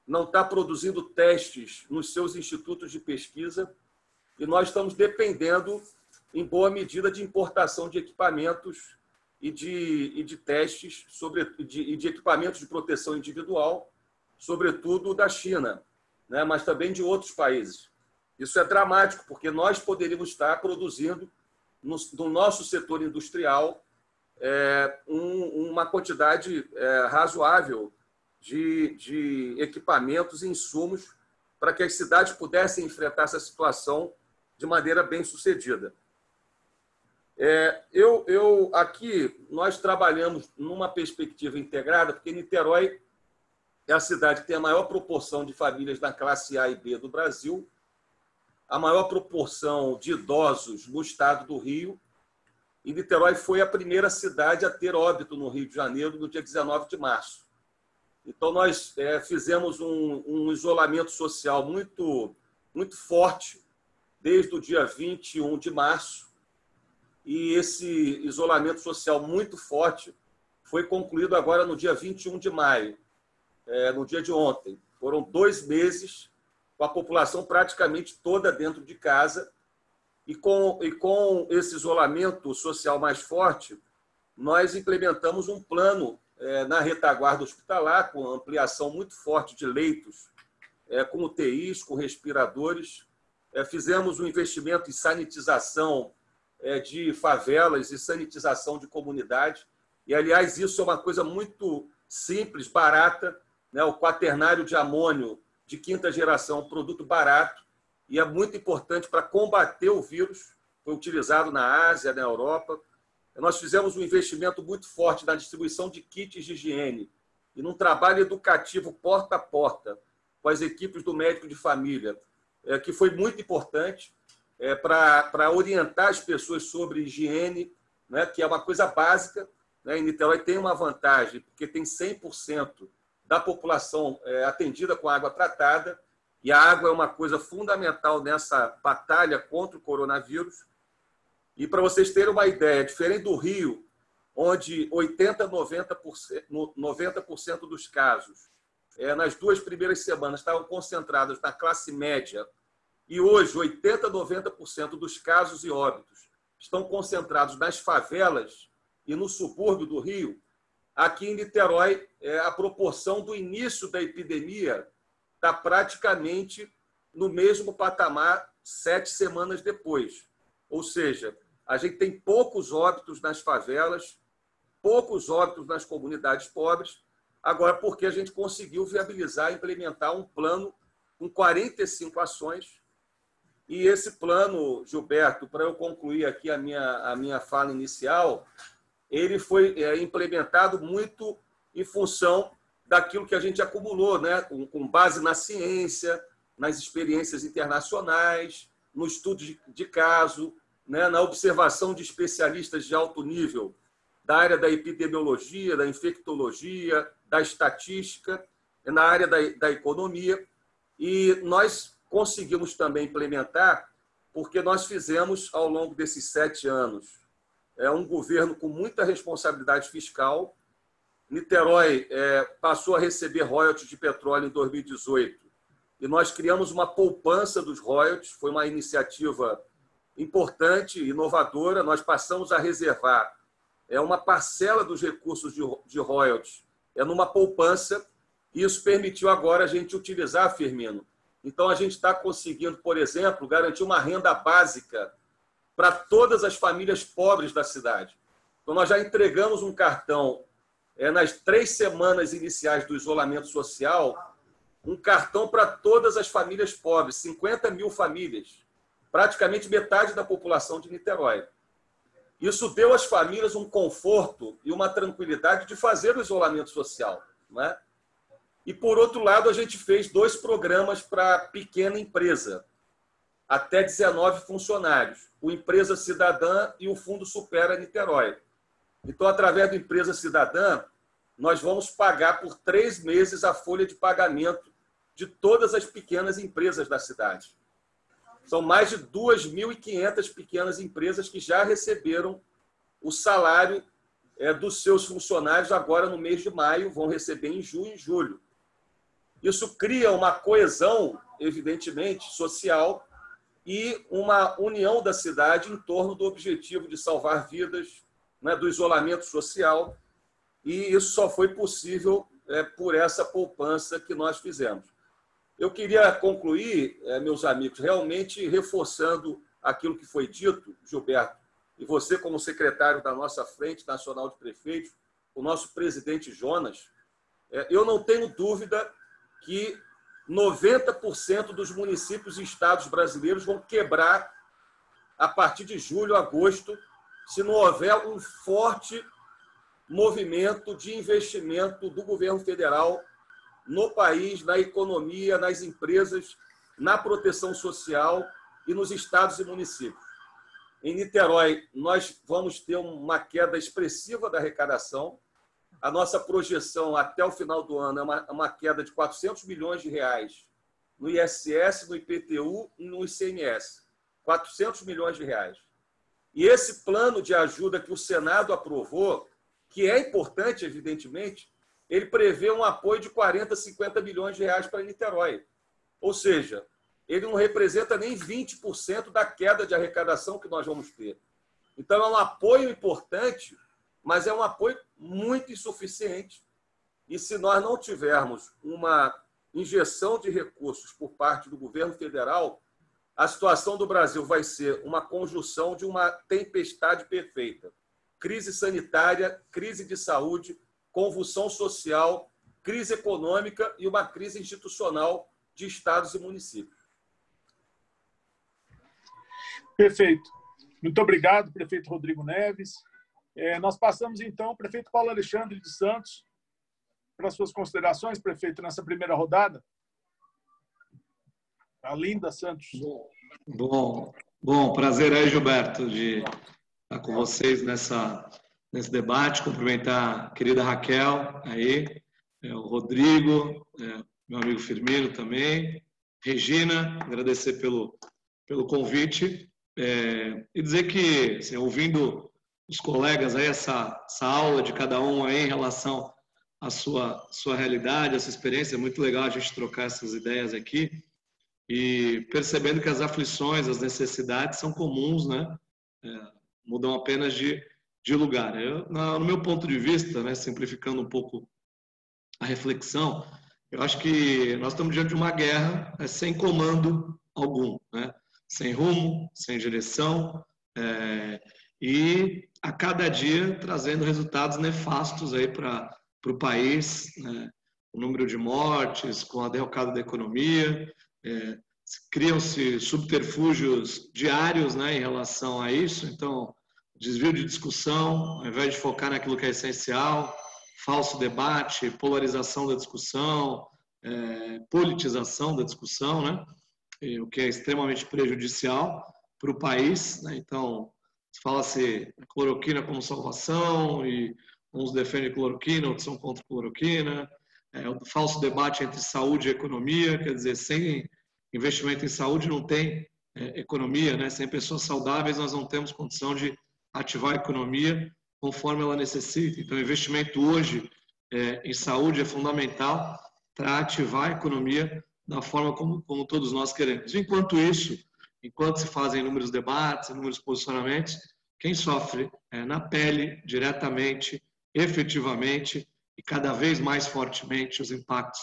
E: não está produzindo testes nos seus institutos de pesquisa e nós estamos dependendo, em boa medida, de importação de equipamentos e de testes, e de equipamentos de proteção individual, sobretudo da China, né, mas também de outros países. Isso é dramático, porque nós poderíamos estar produzindo, no nosso setor industrial, uma quantidade razoável de equipamentos e insumos para que as cidades pudessem enfrentar essa situação de maneira bem-sucedida. Aqui nós trabalhamos numa perspectiva integrada, porque Niterói é a cidade que tem a maior proporção de famílias da classe A e B do Brasil, a maior proporção de idosos no estado do Rio, e Niterói foi a primeira cidade a ter óbito no Rio de Janeiro no dia 19 de março. Então, nós fizemos um isolamento social muito, muito forte desde o dia 21 de março, e esse isolamento social muito forte foi concluído agora no dia 21 de maio, no dia de ontem. Foram 2 meses com a população praticamente toda dentro de casa. E com esse isolamento social mais forte, nós implementamos um plano na retaguarda hospitalar, com ampliação muito forte de leitos, com UTIs, com respiradores. Fizemos um investimento em sanitização de favelas e sanitização de comunidade. E, aliás, isso é uma coisa muito simples, barata, né? O quaternário de amônio de quinta geração, um produto barato, e é muito importante para combater o vírus. Foi utilizado na Ásia, na Europa. Nós fizemos um investimento muito forte na distribuição de kits de higiene e num trabalho educativo porta a porta com as equipes do médico de família, que foi muito importante para orientar as pessoas sobre higiene, né, que é uma coisa básica. Né? Em Niterói tem uma vantagem, porque tem 100% da população atendida com água tratada, e a água é uma coisa fundamental nessa batalha contra o coronavírus. E para vocês terem uma ideia, diferente do Rio, onde 80%, 90% dos casos, nas 2 primeiras semanas, estavam concentrados na classe média, e hoje 80%, 90% dos casos e óbitos estão concentrados nas favelas e no subúrbio do Rio. Aqui em Niterói, a proporção do início da epidemia está praticamente no mesmo patamar 7 semanas depois. Ou seja, a gente tem poucos óbitos nas favelas, poucos óbitos nas comunidades pobres, agora porque a gente conseguiu viabilizar, implementar um plano com 45 ações. E esse plano, Gilberto, para eu concluir aqui a minha fala inicial, ele foi implementado muito em função daquilo que a gente acumulou, né? Com base na ciência, nas experiências internacionais, no estudo de caso, né? Na observação de especialistas de alto nível da área da epidemiologia, da infectologia, da estatística, na área da economia. E nós conseguimos também implementar, porque nós fizemos, ao longo desses 7 anos, um governo com muita responsabilidade fiscal. Niterói passou a receber royalties de petróleo em 2018 e nós criamos uma poupança dos royalties. Foi uma iniciativa importante, inovadora. Nós passamos a reservar uma parcela dos recursos de royalties numa poupança, e isso permitiu agora a gente utilizar, Firmino. Então, a gente está conseguindo, por exemplo, garantir uma renda básica para todas as famílias pobres da cidade. Então, nós já entregamos um cartão nas 3 semanas iniciais do isolamento social, um cartão para todas as famílias pobres, 50 mil famílias, praticamente metade da população de Niterói. Isso deu às famílias um conforto e uma tranquilidade de fazer o isolamento social, né? E, por outro lado, a gente fez 2 programas para pequena empresa, até 19 funcionários, o Empresa Cidadã e o Fundo Supera Niterói. Então, através do Empresa Cidadã, nós vamos pagar por 3 meses a folha de pagamento de todas as pequenas empresas da cidade. São mais de 2.500 pequenas empresas que já receberam o salário dos seus funcionários agora no mês de maio, vão receber em junho e julho. Isso cria uma coesão, evidentemente, social e uma união da cidade em torno do objetivo de salvar vidas, né, do isolamento social, e isso só foi possível por essa poupança que nós fizemos. Eu queria concluir, meus amigos, realmente reforçando aquilo que foi dito, Gilberto, e você como secretário da nossa Frente Nacional de Prefeitos, o nosso presidente Jonas, eu não tenho dúvida que 90% dos municípios e estados brasileiros vão quebrar a partir de julho, agosto, se não houver um forte movimento de investimento do governo federal no país, na economia, nas empresas, na proteção social e nos estados e municípios. Em Niterói, nós vamos ter uma queda expressiva da arrecadação. A nossa projeção até o final do ano é uma queda de 400 milhões de reais no ISS, no IPTU e no ICMS. 400 milhões de reais. E esse plano de ajuda que o Senado aprovou, que é importante, evidentemente, ele prevê um apoio de 40, 50 milhões de reais para Niterói. Ou seja, ele não representa nem 20% da queda de arrecadação que nós vamos ter. Então, é um apoio importante, mas é um apoio muito insuficiente. E se nós não tivermos uma injeção de recursos por parte do governo federal, a situação do Brasil vai ser uma conjunção de uma tempestade perfeita. Crise sanitária, crise de saúde, convulsão social, crise econômica e uma crise institucional de estados e municípios.
B: Perfeito. Muito obrigado, prefeito Rodrigo Neves. Nós passamos, então, ao prefeito Paulo Alexandre de Santos, para suas considerações, prefeito, nessa primeira rodada. A Linda Santos.
F: Bom, prazer aí, Gilberto, de estar com vocês nesse debate, cumprimentar a querida Raquel aí, o Rodrigo, meu amigo Firmino também, Regina, agradecer pelo convite e dizer que, assim, ouvindo os colegas aí, essa aula de cada um aí em relação à sua realidade, essa experiência, é muito legal a gente trocar essas ideias aqui e percebendo que as aflições, as necessidades são comuns, né? Mudam apenas de lugar. No meu ponto de vista, né, simplificando um pouco a reflexão, eu acho que nós estamos diante de uma guerra sem comando algum, né? Sem rumo, sem direção, e a cada dia trazendo resultados nefastos aí para o país, né? O número de mortes, com a derrocada da economia, criam-se subterfúgios diários, né, em relação a isso. Então, desvio de discussão, ao invés de focar naquilo que é essencial, falso debate, polarização da discussão, politização da discussão, né, o que é extremamente prejudicial para o país, né. Então, fala-se cloroquina como salvação, e uns defendem cloroquina, outros são contra cloroquina. O falso debate entre saúde e economia, quer dizer, sem investimento em saúde não tem economia, né? Sem pessoas saudáveis nós não temos condição de ativar a economia conforme ela necessita. Então, o investimento hoje em saúde é fundamental para ativar a economia da forma como todos nós queremos. Enquanto isso, enquanto se fazem inúmeros debates, inúmeros posicionamentos, quem sofre na pele, diretamente, efetivamente e cada vez mais fortemente os impactos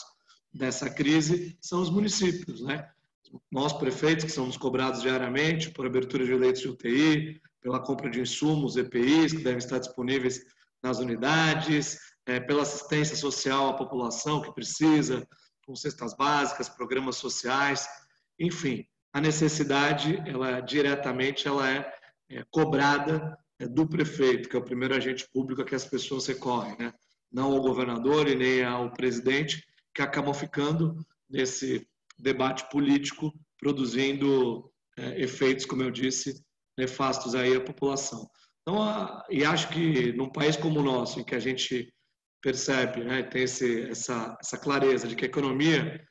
F: dessa crise são os municípios, né? Nós, prefeitos, que somos cobrados diariamente por abertura de leitos de UTI, pela compra de insumos, EPIs, que devem estar disponíveis nas unidades, pela assistência social à população que precisa, com cestas básicas, programas sociais, enfim, a necessidade, diretamente, ela é cobrada do prefeito, que é o primeiro agente público a que as pessoas recorrem, né? Não ao governador e nem ao presidente, que acabam ficando nesse debate político, produzindo efeitos, como eu disse, nefastos aí à população. Então, e acho que num país como o nosso, em que a gente percebe, né, tem essa clareza de que a economia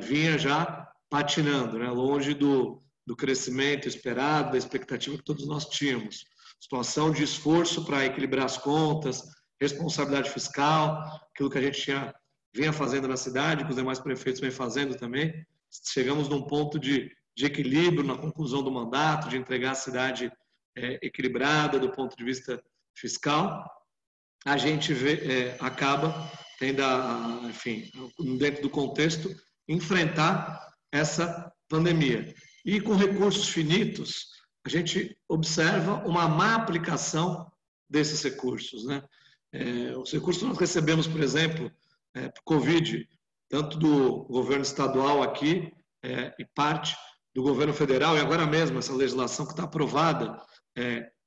F: vinha já patinando, né, longe do crescimento esperado, da expectativa que todos nós tínhamos. Situação de esforço para equilibrar as contas, responsabilidade fiscal, aquilo que a gente vinha fazendo na cidade, que os demais prefeitos vêm fazendo também. Chegamos num ponto de equilíbrio na conclusão do mandato, de entregar a cidade equilibrada do ponto de vista fiscal. A gente acaba tendo, enfim, dentro do contexto, enfrentar essa pandemia. E com recursos finitos, a gente observa uma má aplicação desses recursos, né? Os recursos que nós recebemos, por exemplo, para o Covid, tanto do governo estadual aqui e parte do governo federal, e agora mesmo essa legislação que está aprovada,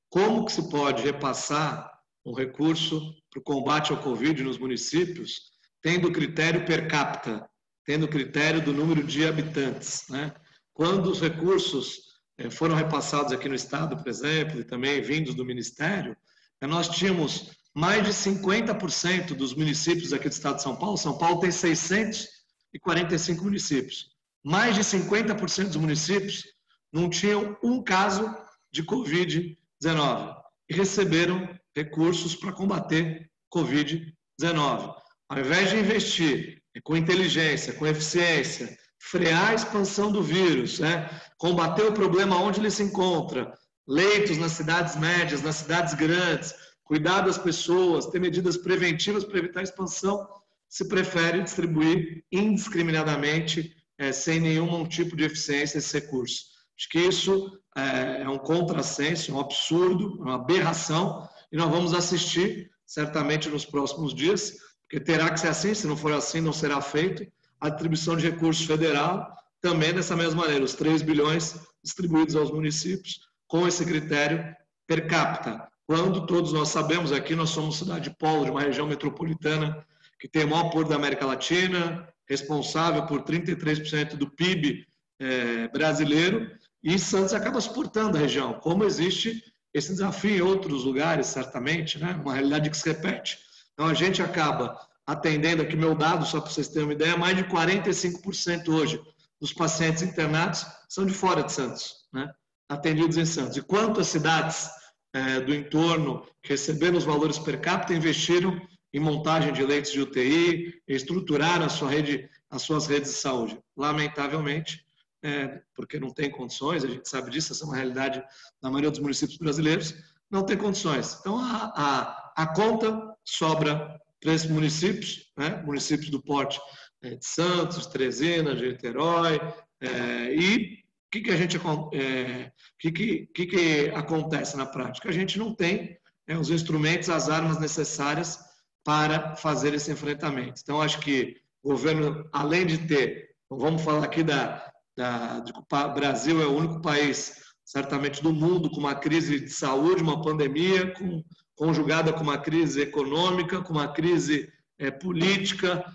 F: como que se pode repassar um recurso para o combate ao Covid nos municípios, tendo critério per capita, tendo critério do número de habitantes, né? Quando os recursos foram repassados aqui no estado, por exemplo, e também vindos do Ministério, nós tínhamos mais de 50% dos municípios aqui do estado de São Paulo tem 645 municípios, mais de 50% dos municípios não tinham um caso de Covid-19 e receberam recursos para combater Covid-19. Ao invés de investir com inteligência, com eficiência, frear a expansão do vírus, né? Combater o problema onde ele se encontra, leitos nas cidades médias, nas cidades grandes, cuidar das pessoas, ter medidas preventivas para evitar a expansão, se prefere distribuir indiscriminadamente, sem nenhum tipo de eficiência esse recurso. Acho que isso é um contrassenso, um absurdo, uma aberração, e nós vamos assistir, certamente nos próximos dias, porque terá que ser assim, se não for assim, não será feito, a distribuição de recursos federal, também dessa mesma maneira, os 3 bilhões distribuídos aos municípios, com esse critério per capita. Quando todos nós sabemos, aqui nós somos cidade polo de uma região metropolitana que tem o maior porto da América Latina, responsável por 33% do PIB brasileiro, e Santos acaba suportando a região, como existe esse desafio em outros lugares, certamente, né? Uma realidade que se repete. Então, a gente acaba atendendo aqui, meu dado, só para vocês terem uma ideia, mais de 45% hoje dos pacientes internados são de fora de Santos, né? Atendidos em Santos. E quantas cidades do entorno que receberam os valores per capita investiram em montagem de leitos de UTI, estruturaram as suas redes de saúde? Lamentavelmente, porque não tem condições, a gente sabe disso, essa é uma realidade na maioria dos municípios brasileiros, não tem condições. Então, a conta sobra para esses municípios, né? Municípios do porte de Santos, Teresina, de Niterói, e o que acontece na prática? A gente não tem os instrumentos, as armas necessárias para fazer esse enfrentamento. Então, acho que o governo, além de ter, vamos falar aqui de que o Brasil é o único país, certamente do mundo, com uma crise de saúde, uma pandemia, conjugada com uma crise econômica, com uma crise política,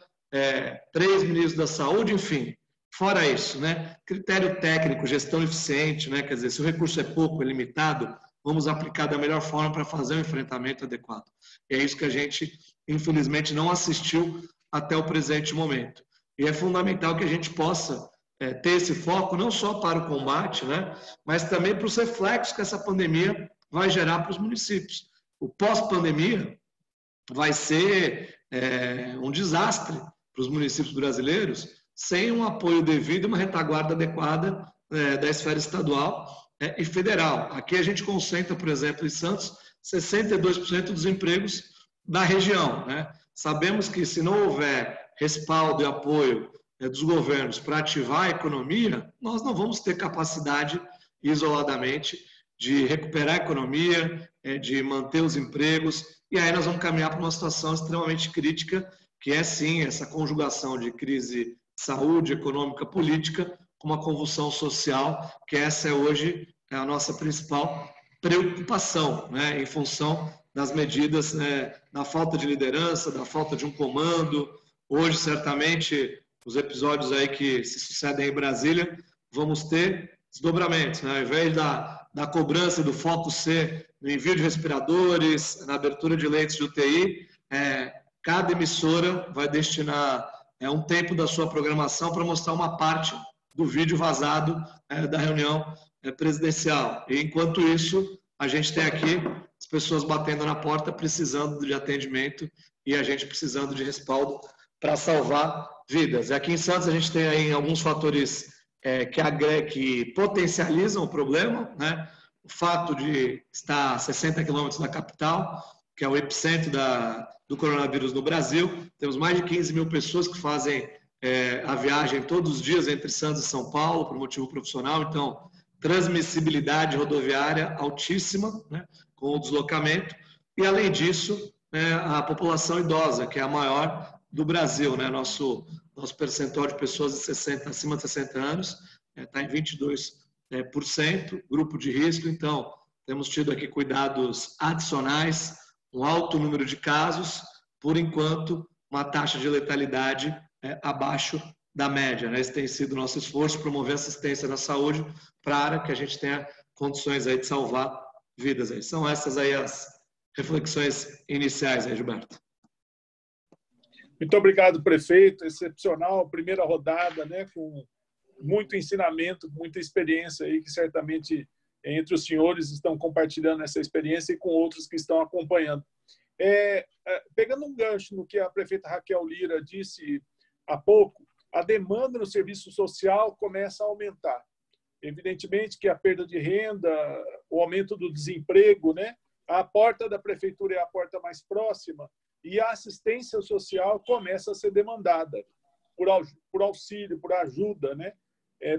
F: 3 ministros da saúde, enfim. Fora isso, né? Critério técnico, gestão eficiente, né? Quer dizer, se o recurso é pouco, é limitado, vamos aplicar da melhor forma para fazer um enfrentamento adequado. E é isso que a gente, infelizmente, não assistiu até o presente momento. E é fundamental que a gente possa ter esse foco não só para o combate, né? Mas também para os reflexos que essa pandemia vai gerar para os municípios. O pós-pandemia vai ser um desastre para os municípios brasileiros sem um apoio devido e uma retaguarda adequada da esfera estadual e federal. Aqui a gente concentra, por exemplo, em Santos, 62% dos empregos da região, né? Sabemos que se não houver respaldo e apoio dos governos para ativar a economia, nós não vamos ter capacidade, isoladamente, de recuperar a economia, de manter os empregos, e aí nós vamos caminhar para uma situação extremamente crítica, que é, sim, essa conjugação de crise de saúde, econômica, política, com uma convulsão social, que essa é hoje a nossa principal preocupação, né, em função das medidas, da falta de liderança, da falta de um comando. Hoje, certamente, os episódios aí que se sucedem em Brasília, vamos ter desdobramentos, né? Ao invés da cobrança e do foco ser no envio de respiradores, na abertura de leitos de UTI, cada emissora vai destinar um tempo da sua programação para mostrar uma parte do vídeo vazado da reunião presidencial. E, enquanto isso, a gente tem aqui as pessoas batendo na porta, precisando de atendimento e a gente precisando de respaldo para salvar vidas. E aqui em Santos a gente tem aí alguns fatores que potencializam o problema, né? O fato de estar a 60 quilômetros da capital, que é o epicentro do coronavírus no Brasil. Temos mais de 15 mil pessoas que fazem a viagem todos os dias entre Santos e São Paulo por motivo profissional. Então, transmissibilidade rodoviária altíssima, né, com o deslocamento. E, além disso, a população idosa, que é a maior do Brasil, né? Nosso percentual de pessoas acima de 60 anos está em 22%, grupo de risco. Então, temos tido aqui cuidados adicionais, um alto número de casos, por enquanto, uma taxa de letalidade abaixo da média, né? Esse tem sido o nosso esforço, promover assistência na saúde para que a gente tenha condições aí de salvar vidas. Aí. São essas aí as reflexões iniciais, aí, Gilberto.
B: Muito obrigado, prefeito. Excepcional, primeira rodada, né, com muito ensinamento, muita experiência aí, que certamente entre os senhores estão compartilhando essa experiência e com outros que estão acompanhando. Pegando um gancho no que a prefeita Raquel Lira disse há pouco, a demanda no serviço social começa a aumentar. Evidentemente que a perda de renda, o aumento do desemprego, né? A porta da prefeitura é a porta mais próxima e a assistência social começa a ser demandada por auxílio, por ajuda, né?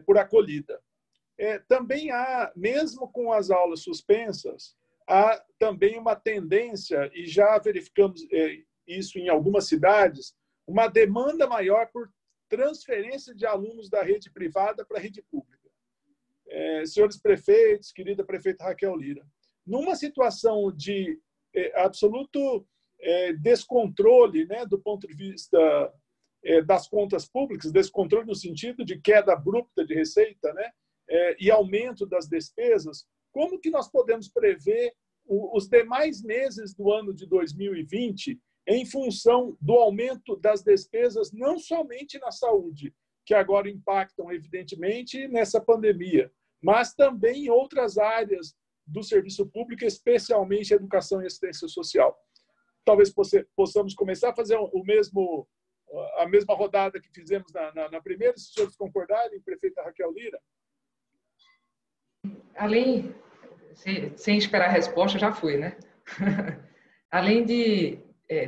B: Por acolhida. Também há, mesmo com as aulas suspensas, há também uma tendência, e já verificamos isso em algumas cidades, uma demanda maior por transferência de alunos da rede privada para a rede pública. Senhores prefeitos, querida prefeita Raquel Lira, numa situação de absoluto descontrole, né, do ponto de vista das contas públicas, descontrole no sentido de queda abrupta de receita, né, e aumento das despesas, como que nós podemos prever os demais meses do ano de 2020 em função do aumento das despesas, não somente na saúde, que agora impactam, evidentemente, nessa pandemia, mas também em outras áreas do serviço público, especialmente educação e assistência social. Talvez possamos começar a fazer a mesma rodada que fizemos na primeira, se os senhores concordarem, prefeita Raquel Lira.
C: Além, sem esperar a resposta, já fui, né? Além de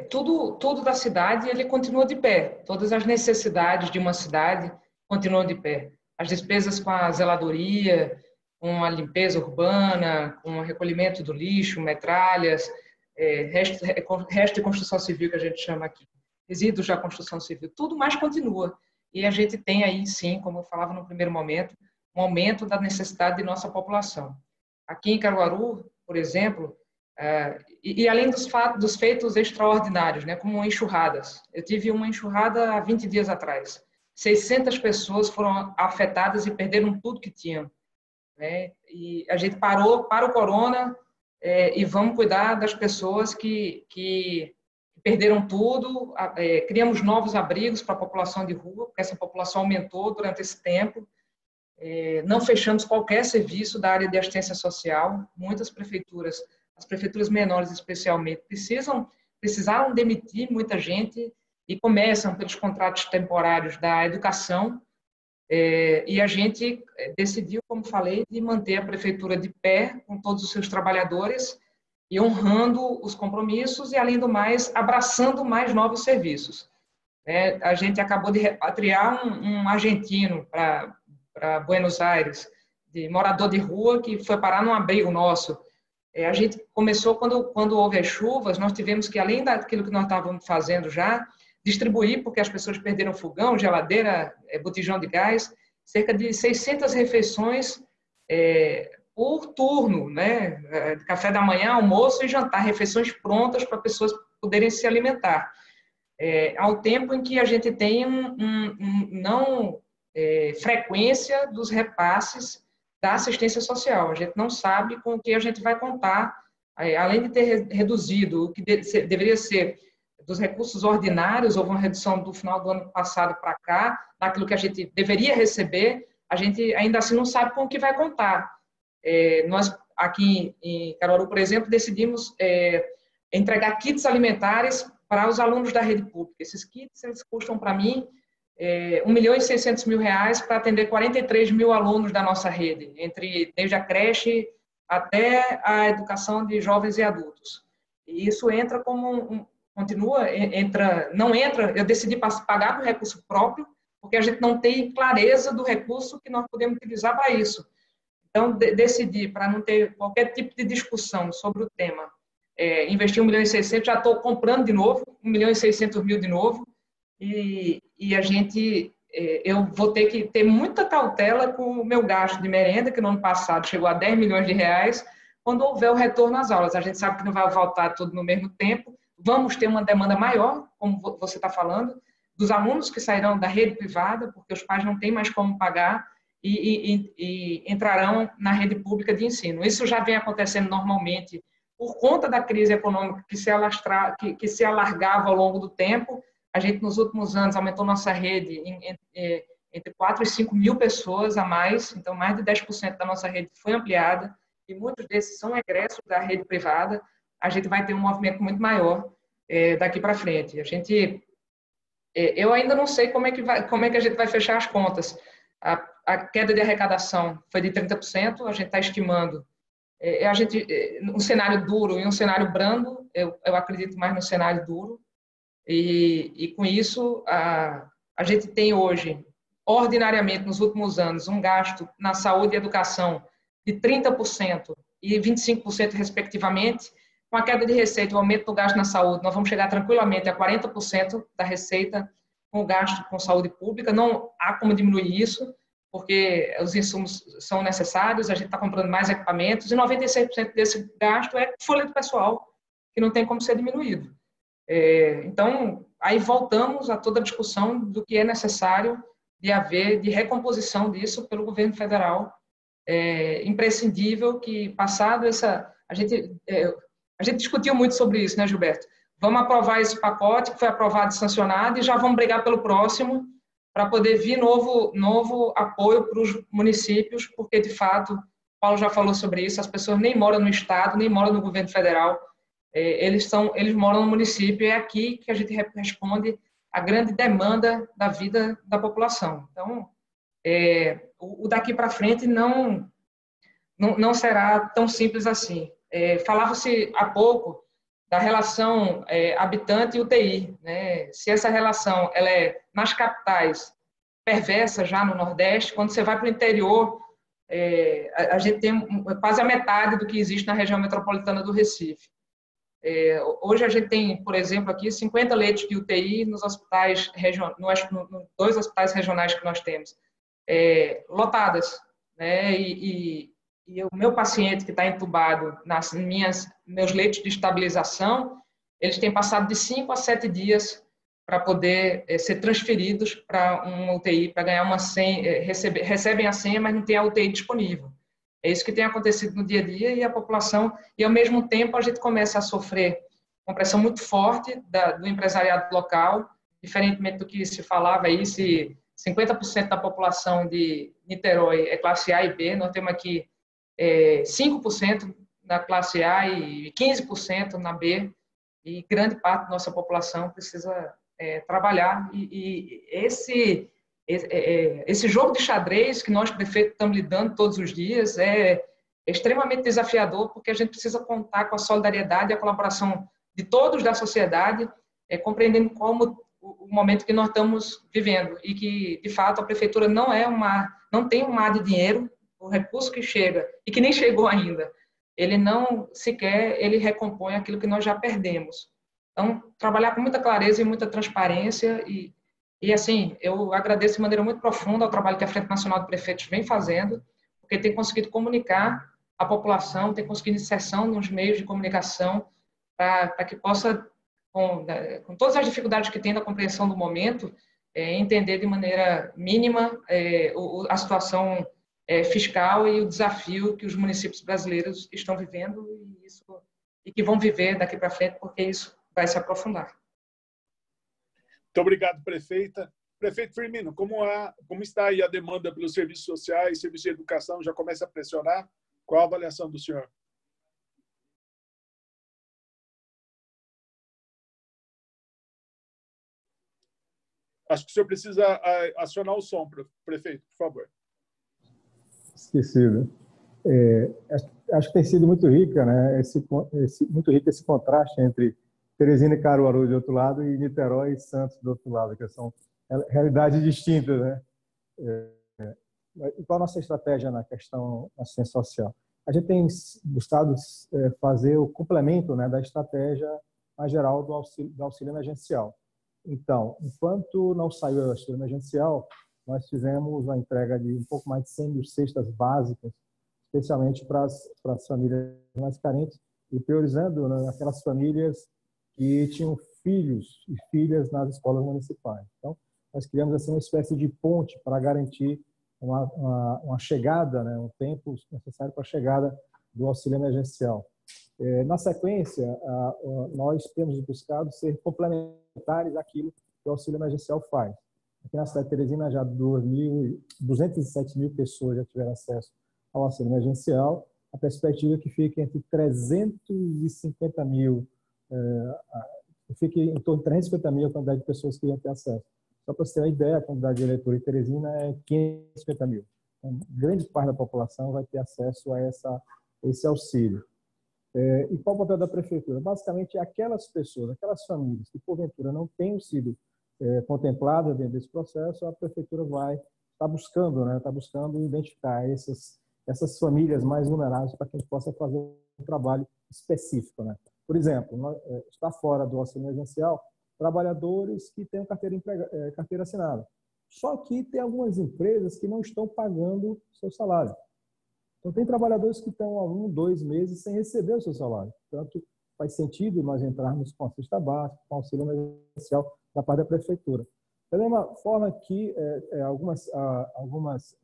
C: tudo da cidade, ele continua de pé. Todas as necessidades de uma cidade continuam de pé. As despesas com a zeladoria, com a limpeza urbana, com o recolhimento do lixo, metralhas, resto de construção civil, que a gente chama aqui, resíduos da construção civil, tudo mais continua. E a gente tem aí, sim, como eu falava no primeiro momento, um aumento da necessidade de nossa população. Aqui em Caruaru, por exemplo, e além dos feitos extraordinários, né, como enxurradas. Eu tive uma enxurrada há 20 dias atrás. 600 pessoas foram afetadas e perderam tudo que tinham, né? E a gente parou para o corona e vamos cuidar das pessoas que perderam tudo. Criamos novos abrigos para a população de rua, porque essa população aumentou durante esse tempo. Não fechamos qualquer serviço da área de assistência social. Muitas prefeituras, as prefeituras menores especialmente, precisaram demitir muita gente e começam pelos contratos temporários da educação. E a gente decidiu, como falei, de manter a prefeitura de pé com todos os seus trabalhadores e honrando os compromissos e, além do mais, abraçando mais novos serviços. A gente acabou de repatriar um argentino para Buenos Aires, de morador de rua, que foi parar num abrigo nosso. A gente começou, quando houve as chuvas, nós tivemos que, além daquilo que nós estávamos fazendo já, distribuir, porque as pessoas perderam fogão, geladeira, botijão de gás, cerca de 600 refeições por turno, né? Café da manhã, almoço e jantar, refeições prontas para pessoas poderem se alimentar. Ao tempo em que a gente tem não frequência dos repasses da assistência social. A gente não sabe com o que a gente vai contar, além de ter reduzido o que deveria ser dos recursos ordinários, houve uma redução do final do ano passado para cá, daquilo que a gente deveria receber, a gente ainda assim não sabe com o que vai contar. Nós, aqui em Caruaru, por exemplo, decidimos entregar kits alimentares para os alunos da rede pública. Esses kits, eles custam para mim R$1.600.000 para atender 43 mil alunos da nossa rede, desde a creche até a educação de jovens e adultos. E isso entra como eu decidi pagar com recurso próprio, porque a gente não tem clareza do recurso que nós podemos utilizar para isso. Então, decidi, para não ter qualquer tipo de discussão sobre o tema, investir R$1.600.000, já estou comprando de novo, R$1.600.000 de novo, e eu vou ter que ter muita cautela com o meu gasto de merenda, que no ano passado chegou a R$10 milhões, quando houver o retorno às aulas. A gente sabe que não vai voltar tudo no mesmo tempo, vamos ter uma demanda maior, como você está falando, dos alunos que sairão da rede privada, porque os pais não têm mais como pagar, e entrarão na rede pública de ensino. Isso já vem acontecendo normalmente por conta da crise econômica que se alargava ao longo do tempo. A gente, nos últimos anos, aumentou nossa rede entre 4 e 5 mil pessoas a mais, então mais de 10% da nossa rede foi ampliada, e muitos desses são egressos da rede privada. A gente vai ter um movimento muito maior daqui para frente. A gente Eu ainda não sei como é que a gente vai fechar as contas. A queda de arrecadação foi de 30%, a gente está estimando. Um cenário duro e um cenário brando, eu acredito mais no cenário duro, e com isso a gente tem hoje, ordinariamente, nos últimos anos, um gasto na saúde e educação de 30% e 25%, respectivamente. Com a queda de receita e o aumento do gasto na saúde, nós vamos chegar tranquilamente a 40% da receita com o gasto com saúde pública. Não há como diminuir isso, porque os insumos são necessários, a gente está comprando mais equipamentos, e 96% desse gasto é folha de pessoal, que não tem como ser diminuído. Então, aí voltamos a toda a discussão do que é necessário de haver, de recomposição disso pelo governo federal. Imprescindível que, passado essa... A gente discutiu muito sobre isso, né, Gilberto? Vamos aprovar esse pacote que foi aprovado e sancionado e já vamos brigar pelo próximo para poder vir novo apoio para os municípios, porque, de fato, Paulo já falou sobre isso, as pessoas nem moram no Estado, nem moram no governo federal, eles moram no município, é aqui que a gente responde a grande demanda da vida da população. Então, o daqui para frente não será tão simples assim. Falava-se há pouco da relação habitante e UTI, né? Se essa relação ela é nas capitais perversa já no Nordeste, quando você vai para o interior, a gente tem quase a metade do que existe na região metropolitana do Recife. Hoje a gente tem, por exemplo, aqui 50 leitos de UTI nos hospitais nos 2 hospitais regionais que nós temos, lotadas, né? E o meu paciente que está entubado meus leitos de estabilização, eles têm passado de 5 a 7 dias para poder ser transferidos para uma UTI, para ganhar uma senha, recebem a senha, mas não tem a UTI disponível. É isso que tem acontecido no dia a dia, e a população, e ao mesmo tempo a gente começa a sofrer uma pressão muito forte do empresariado local, diferentemente do que se falava aí, se 50% da população de Niterói é classe A e B, nós temos aqui 5% na classe A e 15% na B, e grande parte da nossa população precisa trabalhar, e esse jogo de xadrez que nós, prefeitos, estamos lidando todos os dias é extremamente desafiador, porque a gente precisa contar com a solidariedade e a colaboração de todos da sociedade, compreendendo como o momento que nós estamos vivendo, e que, de fato, a prefeitura não tem um mar de dinheiro, o recurso que chega, e que nem chegou ainda, ele não sequer recompõe aquilo que nós já perdemos. Então, trabalhar com muita clareza e muita transparência, e assim, eu agradeço de maneira muito profunda ao trabalho que a Frente Nacional de Prefeitos vem fazendo, porque tem conseguido comunicar a população, tem conseguido inserção nos meios de comunicação, para que possa, com todas as dificuldades que tem na compreensão do momento, entender de maneira mínima a situação fiscal e o desafio que os municípios brasileiros estão vivendo, e que vão viver daqui para frente, porque isso vai se aprofundar.
B: Muito obrigado, prefeita. Prefeito Firmino, como está aí a demanda pelos serviços sociais, serviços de educação, já começa a pressionar? Qual a avaliação do senhor? Acho que o senhor precisa acionar o som, prefeito, por favor.
D: Esquecido. Acho que tem sido muito rica, né? Muito rico esse contraste entre Teresina e Caruaru de outro lado e Niterói e Santos do outro lado, que são realidades distintas, né? Qual a nossa estratégia na questão assistência social? A gente tem buscado fazer o complemento, né, da estratégia mais geral do auxílio emergencial. Então, enquanto não saiu o auxílio emergencial, nós fizemos a entrega de um pouco mais de 100 mil cestas básicas, especialmente para as famílias mais carentes, e priorizando, né, aquelas famílias que tinham filhos e filhas nas escolas municipais. Então, nós criamos assim uma espécie de ponte para garantir uma chegada, né, um tempo necessário para a chegada do auxílio emergencial. Na sequência, nós temos buscado ser complementares àquilo que o auxílio emergencial faz. Aqui na cidade de Teresina, já 207 mil pessoas já tiveram acesso ao auxílio emergencial. A perspectiva é que fique entre 350 mil fica em torno de 350 mil a quantidade de pessoas que iam ter acesso. Só para você ter uma ideia, a quantidade de eleitor em Teresina é 550 mil. Então, grande parte da população vai ter acesso a esse auxílio. E qual o papel da prefeitura? Basicamente, aquelas pessoas, aquelas famílias que, porventura, não tenham sido contempladas dentro desse processo, a prefeitura vai estar buscando, né? Está buscando identificar essas famílias mais vulneráveis para que a gente possa fazer um trabalho específico, né? Por exemplo, está fora do auxílio emergencial trabalhadores que têm carteira assinada. Só que tem algumas empresas que não estão pagando seu salário. Então, tem trabalhadores que estão há 1, 2 meses sem receber o seu salário. Portanto, faz sentido nós entrarmos com a cesta básica, com o auxílio emergencial da parte da prefeitura. Da mesma forma que algumas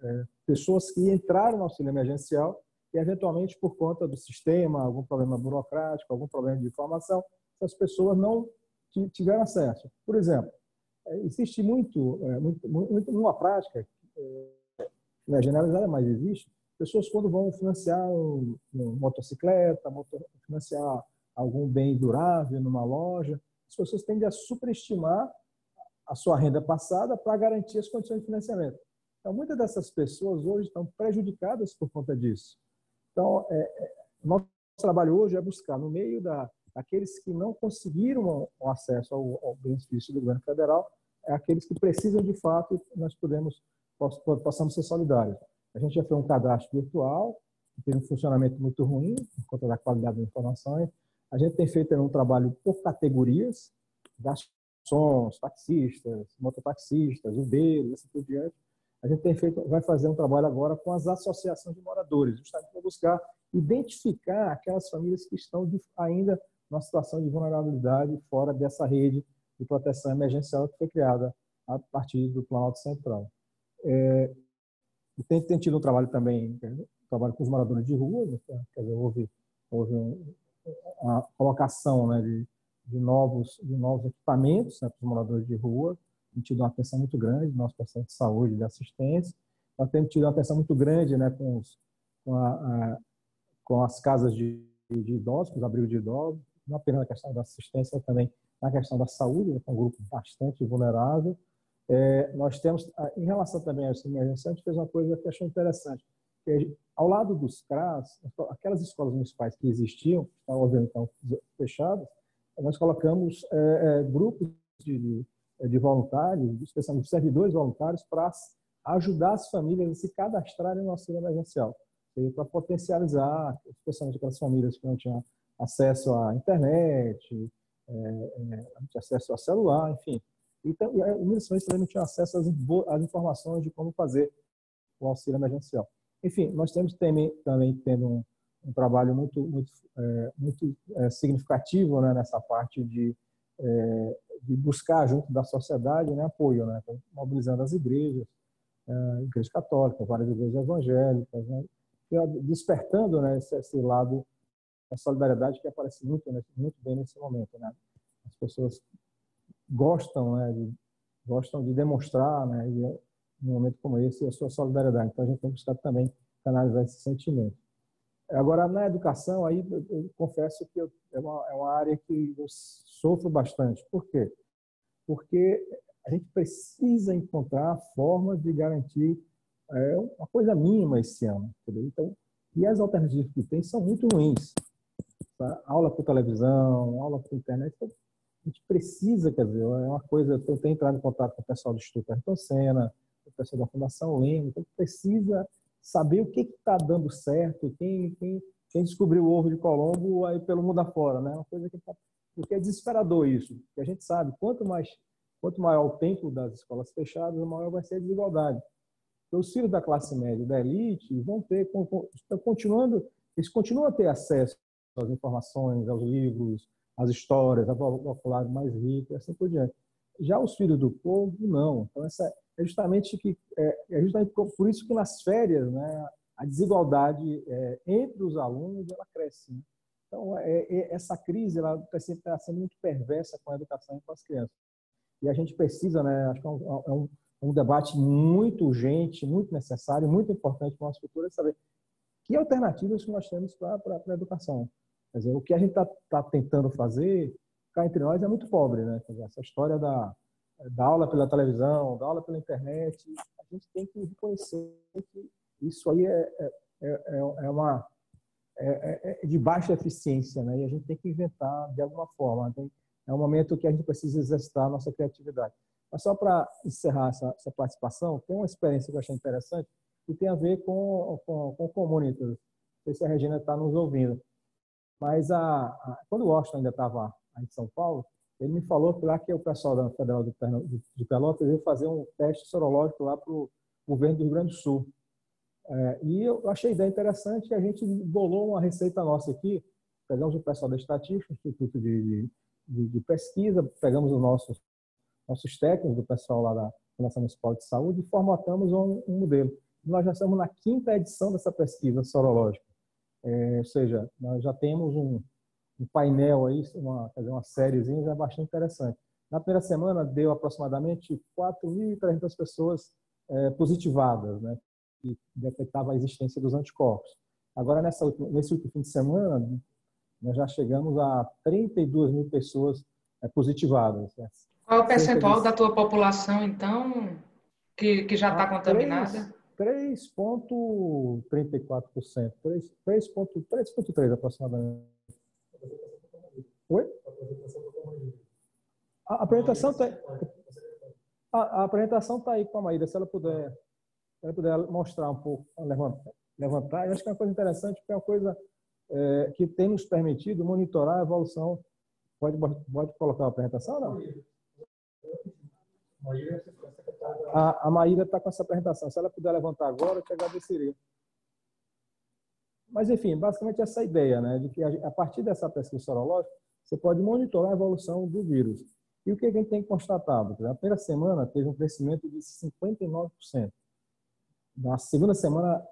D: pessoas que entraram no auxílio emergencial e, eventualmente, por conta do sistema, algum problema burocrático, algum problema de informação, essas pessoas não tiveram acesso. Por exemplo, existe muito uma prática, não é generalizada, mas existe, pessoas quando vão financiar uma motocicleta, financiar algum bem durável numa loja, as pessoas tendem a superestimar a sua renda passada para garantir as condições de financiamento. Então, muitas dessas pessoas hoje estão prejudicadas por conta disso. Então, nosso trabalho hoje é buscar, no meio daqueles que não conseguiram o acesso ao benefício do governo federal, aqueles que precisam de fato, nós possamos ser solidários. A gente já fez um cadastro virtual, que teve um funcionamento muito ruim, por conta da qualidade das informações. A gente tem feito um trabalho por categorias, garçons, taxistas, mototaxistas, ubeiros, assim por diante. A gente vai fazer um trabalho agora com as associações de moradores, justamente para buscar identificar aquelas famílias que estão ainda numa situação de vulnerabilidade fora dessa rede de proteção emergencial que foi criada a partir do Planalto Central. Tem tido um trabalho também, trabalho com os moradores de rua, né? Quer dizer, houve uma colocação, né, de novos equipamentos, né, para os moradores de rua. Tem tido uma atenção muito grande no nosso processo de saúde e de assistência. Nós temos tido uma atenção muito grande, né, com as casas de idosos, com os abrigos de idosos, não apenas na questão da assistência, mas também na questão da saúde, né, que é um grupo bastante vulnerável. Nós temos, em relação também ao auxílio emergencial, a gente fez uma coisa que eu achei interessante. Ao lado dos CRAS, aquelas escolas municipais que existiam, obviamente estão fechadas, nós colocamos grupos de voluntários, especialmente servidores voluntários, para ajudar as famílias a se cadastrarem no auxílio emergencial, para potencializar, especialmente aquelas famílias que não tinham acesso à internet, não tinham acesso ao celular, enfim. Então, muitas famílias também não tinham acesso às informações de como fazer o auxílio emergencial. Enfim, nós temos também tendo um trabalho muito significativo, né, nessa parte de buscar junto da sociedade, né, apoio, né, mobilizando as igrejas, igrejas católicas, várias igrejas evangélicas, né, despertando, né, esse lado da solidariedade que aparece muito bem nesse momento, né. As pessoas gostam, né, gostam de demonstrar, né, num momento como esse, a sua solidariedade. Então, a gente tem que buscar também canalizar esse sentimento. Agora, na educação, aí eu confesso que é uma área que eu sofro bastante. Por quê? Porque a gente precisa encontrar formas de garantir uma coisa mínima esse ano. Entendeu? Então, e as alternativas que tem são muito ruins. Tá? Aula por televisão, aula por internet. Então, a gente precisa, quer dizer, é uma coisa, eu tenho entrado em contato com o pessoal do Instituto Ayrton Senna, o pessoal da Fundação Lema, então precisa saber o que está dando certo, quem descobriu o ovo de Colombo aí pelo mundo afora, né? Uma coisa porque é desesperador isso, porque a gente sabe, quanto maior o tempo das escolas fechadas, maior vai ser a desigualdade. Então, os filhos da classe média, da elite, eles continuam a ter acesso às informações, aos livros, às histórias, ao vocabulário mais rico e assim por diante. Já os filhos do povo, não. Então, é justamente por isso que nas férias, né, a desigualdade entre os alunos ela cresce. Né? Então, essa crise está sendo muito perversa com a educação e com as crianças. E a gente precisa, né, acho que é um debate muito urgente, muito necessário, muito importante para o nosso futuro, é saber que alternativas que nós temos para a educação. Quer dizer, o que a gente está tentando fazer cá entre nós é muito pobre, né? Quer dizer, essa história da aula pela televisão, da aula pela internet, a gente tem que reconhecer que isso aí é de baixa eficiência, né? E a gente tem que inventar de alguma forma. É um momento que a gente precisa exercitar a nossa criatividade. Mas só para encerrar essa participação, tem uma experiência que eu achei interessante que tem a ver com community. Não sei se a Regina está nos ouvindo. Mas quando o Washington ainda estava em São Paulo, ele me falou que lá que o pessoal da Federal de Pelotas ia fazer um teste sorológico lá para o governo do Rio Grande do Sul. E eu achei a ideia interessante, a gente bolou uma receita nossa aqui, pegamos o pessoal da Estatística, Instituto de Pesquisa, pegamos os nossos técnicos do pessoal lá da Fundação Municipal de Saúde e formatamos um modelo. Nós já estamos na 5ª edição dessa pesquisa sorológica. Ou seja, nós já temos um painel aí, uma sériezinha já bastante interessante. Na primeira semana deu aproximadamente 4.300 pessoas positivadas, né, que detectavam a existência dos anticorpos. Agora, nesse último fim de semana, nós já chegamos a 32.000 pessoas positivadas. Né?
C: Qual é o percentual da tua população, então, que já está contaminada?
D: 3,34%. 3,3% aproximadamente. Oi? A apresentação está aí com a Maíra. Se ela puder mostrar um pouco, levantar. Eu acho que é uma coisa interessante, porque é uma coisa que tem nos permitido monitorar a evolução. Pode colocar a apresentação ou não? A Maíra está com essa apresentação. Se ela puder levantar agora, eu te agradeceria. Mas, enfim, basicamente essa ideia, né, de que a partir dessa pesquisa sorológica, você pode monitorar a evolução do vírus. E o que a gente tem constatado? Na primeira semana, teve um crescimento de 59%. Na segunda semana,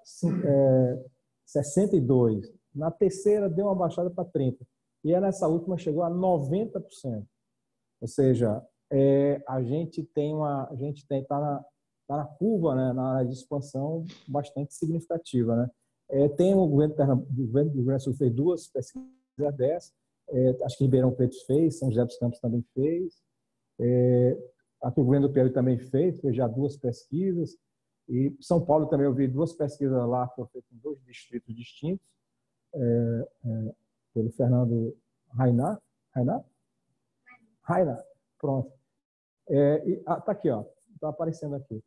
D: 62%. Na terceira, deu uma baixada para 30%. E nessa última, chegou a 90%. Ou seja, a gente está na curva, né, na área de expansão bastante significativa, né? Tem o governo do Rio Grande do Sul fez 2 pesquisas dessas, acho que Ribeirão Preto fez, São José dos Campos também fez, aqui o governo do Piauí também fez já 2 pesquisas, e São Paulo também eu vi 2 pesquisas lá que foram feitas em 2 distritos distintos, pelo Fernando Rainar, pronto. Tá aqui, ó, está aparecendo aqui.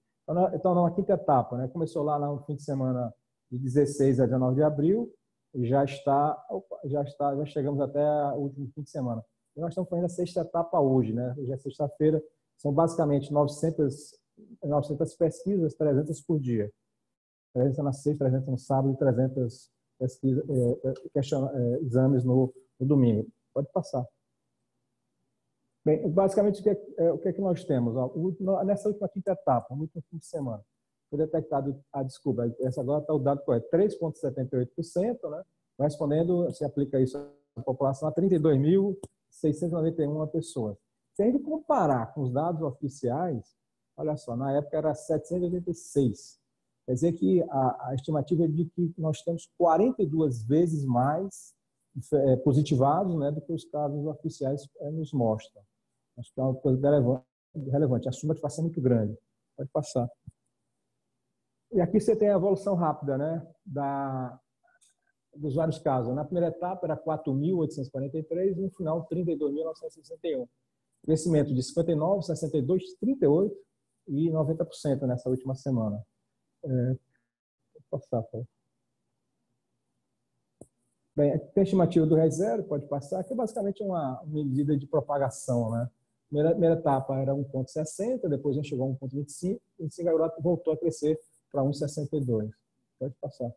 D: Então, na 5ª etapa, né? Começou lá no fim de semana de 16 a 19 de abril, e já chegamos até o último fim de semana. E nós estamos fazendo a 6ª etapa hoje, né? Hoje é sexta-feira, são basicamente 900 pesquisas, 300 por dia. 300 na sexta, 300 no sábado e 300 exames no domingo. Pode passar. Bem, basicamente, o que é que nós temos? Nessa última 5ª etapa, no último fim de semana, foi detectado, desculpa, essa agora está o dado correto, 3,78%, né? Respondendo, se aplica isso à população, a 32.691 pessoas. Se a gente comparar com os dados oficiais, olha só, na época era 786. Quer dizer que a estimativa é de que nós temos 42 vezes mais positivados, né, do que os casos oficiais nos mostram. Acho que é uma coisa relevante. A soma de fato é muito grande. Pode passar. E aqui você tem a evolução rápida, né, dos vários casos. Na primeira etapa era 4.843 e no final 32.961. Crescimento de 59, 62, 38 e 90% nessa última semana. Vou passar, por favor. Bem, tem a estimativa do R0, pode passar, que é basicamente uma medida de propagação, né? Primeira etapa era 1,60, depois a gente chegou a 1,25, e agora voltou a crescer para 1,62. Pode passar.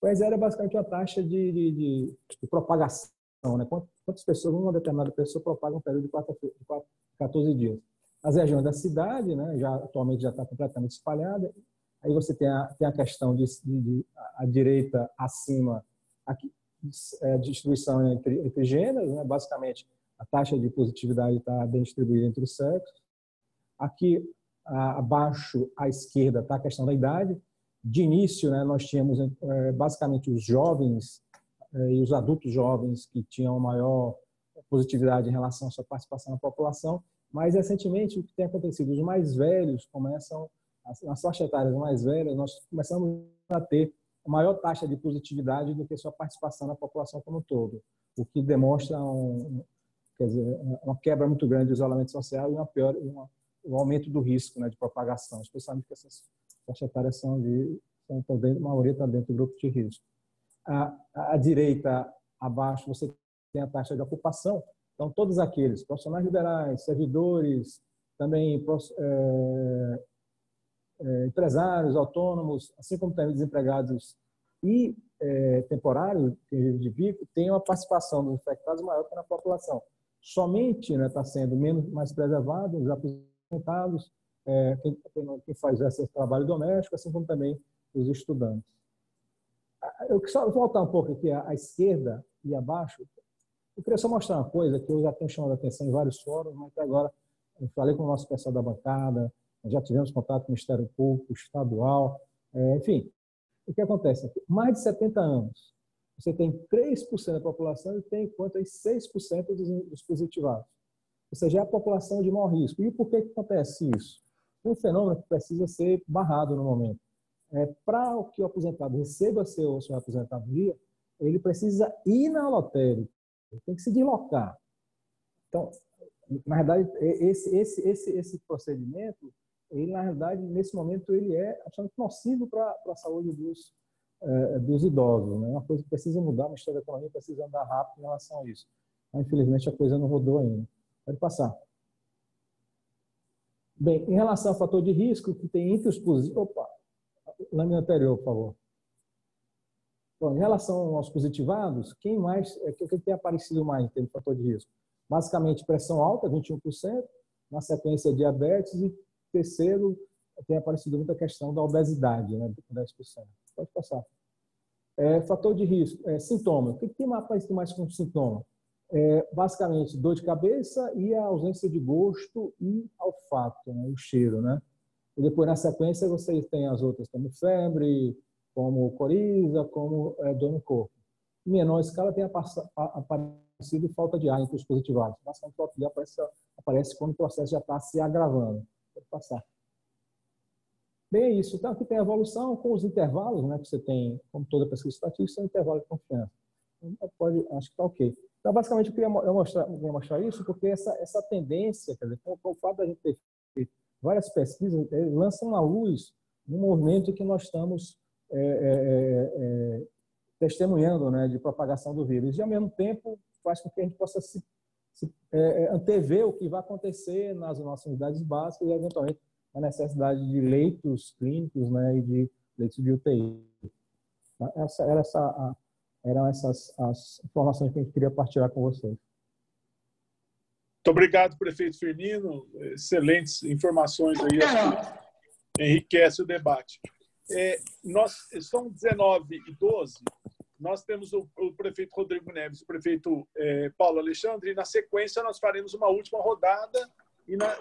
D: O R0 é basicamente uma taxa de propagação, né? Quantas pessoas, uma determinada pessoa propaga um período de 14 dias. As regiões da cidade, né, atualmente já está completamente espalhada. Aí você tem a questão de a direita acima, aqui, distribuição entre gêneros, né? Basicamente a taxa de positividade está bem distribuída entre os sexos. Aqui abaixo à esquerda está a questão da idade. De início, né, nós tínhamos basicamente os jovens e os adultos jovens que tinham maior positividade em relação à sua participação na população, mas recentemente o que tem acontecido, os mais velhos começam, nas faixas etárias mais velhas, nós começamos a ter maior taxa de positividade do que sua participação na população como um todo, o que demonstra quer dizer, uma quebra muito grande do isolamento social e um aumento do risco, né, de propagação, especialmente porque essas faixas etárias a maioria está dentro do grupo de risco. À direita, abaixo, você tem a taxa de ocupação, então todos aqueles profissionais liberais, servidores, também empresários, autônomos, assim como também desempregados e temporários, que vivem de bico, têm uma participação dos infectados maior que na população. Somente está sendo mais preservado os aposentados, quem faz esse trabalho doméstico, assim como também os estudantes. Eu só vou voltar um pouco aqui à esquerda e abaixo. Eu queria só mostrar uma coisa que eu já tenho chamado a atenção em vários fóruns, mas até agora eu falei com o nosso pessoal da bancada, já tivemos contato com o Ministério Público, estadual, enfim. O que acontece aqui? Mais de 70 anos, você tem 3% da população e tem quanto a 6% dos positivados. Ou seja, é a população de maior risco. E por que acontece isso? É um fenômeno que precisa ser barrado no momento. Para que o aposentado receba sua aposentadoria, ele precisa ir na lotérica, ele tem que se deslocar. Então, na verdade, esse procedimento, ele, na verdade, nesse momento, ele é bastante nocivo para a saúde dos idosos. Né? Uma coisa que precisa mudar, o Ministério da Economia precisa andar rápido em relação a isso. Mas, infelizmente, a coisa não rodou ainda. Pode passar. Bem, em relação ao fator de risco, que tem entre os positivos... Opa! Lâmina anterior, por favor. Bom, em relação aos positivados, quem tem aparecido mais em termos de fator de risco? Basicamente, pressão alta, 21%, na sequência, diabetes, e terceiro, tem aparecido muita questão da obesidade, né, 10%. Pode passar. Fator de risco, sintoma. O que tem aparecido mais como sintoma? Basicamente, dor de cabeça e a ausência de gosto e olfato, né, o cheiro, né? E depois, na sequência, vocês têm as outras, como febre, como coriza, como dor no corpo. Em menor escala, tem aparecido falta de ar entre os positivados. Basicamente, falta de ar aparece quando o processo já está se agravando. Pode passar. Bem, é isso. Então, aqui tem a evolução com os intervalos, né, que você tem, como toda pesquisa estatística, são intervalos de confiança. Então, acho que está ok. Então, basicamente, eu queria mostrar isso porque essa tendência, quer dizer, com o fato da gente ter feito várias pesquisas, lançam à luz um movimento que nós estamos testemunhando, né, de propagação do vírus. E, ao mesmo tempo, faz com que a gente possa antever o que vai acontecer nas nossas unidades básicas e, eventualmente, a necessidade de leitos clínicos, né, e de leitos de UTI. Eram essas as informações que a gente queria partilhar com vocês.
B: Muito obrigado, prefeito Firmino. Excelentes informações aí, acho que enriquece o debate. São 19h12, nós temos o prefeito Rodrigo Neves, o prefeito Paulo Alexandre, e na sequência nós faremos uma última rodada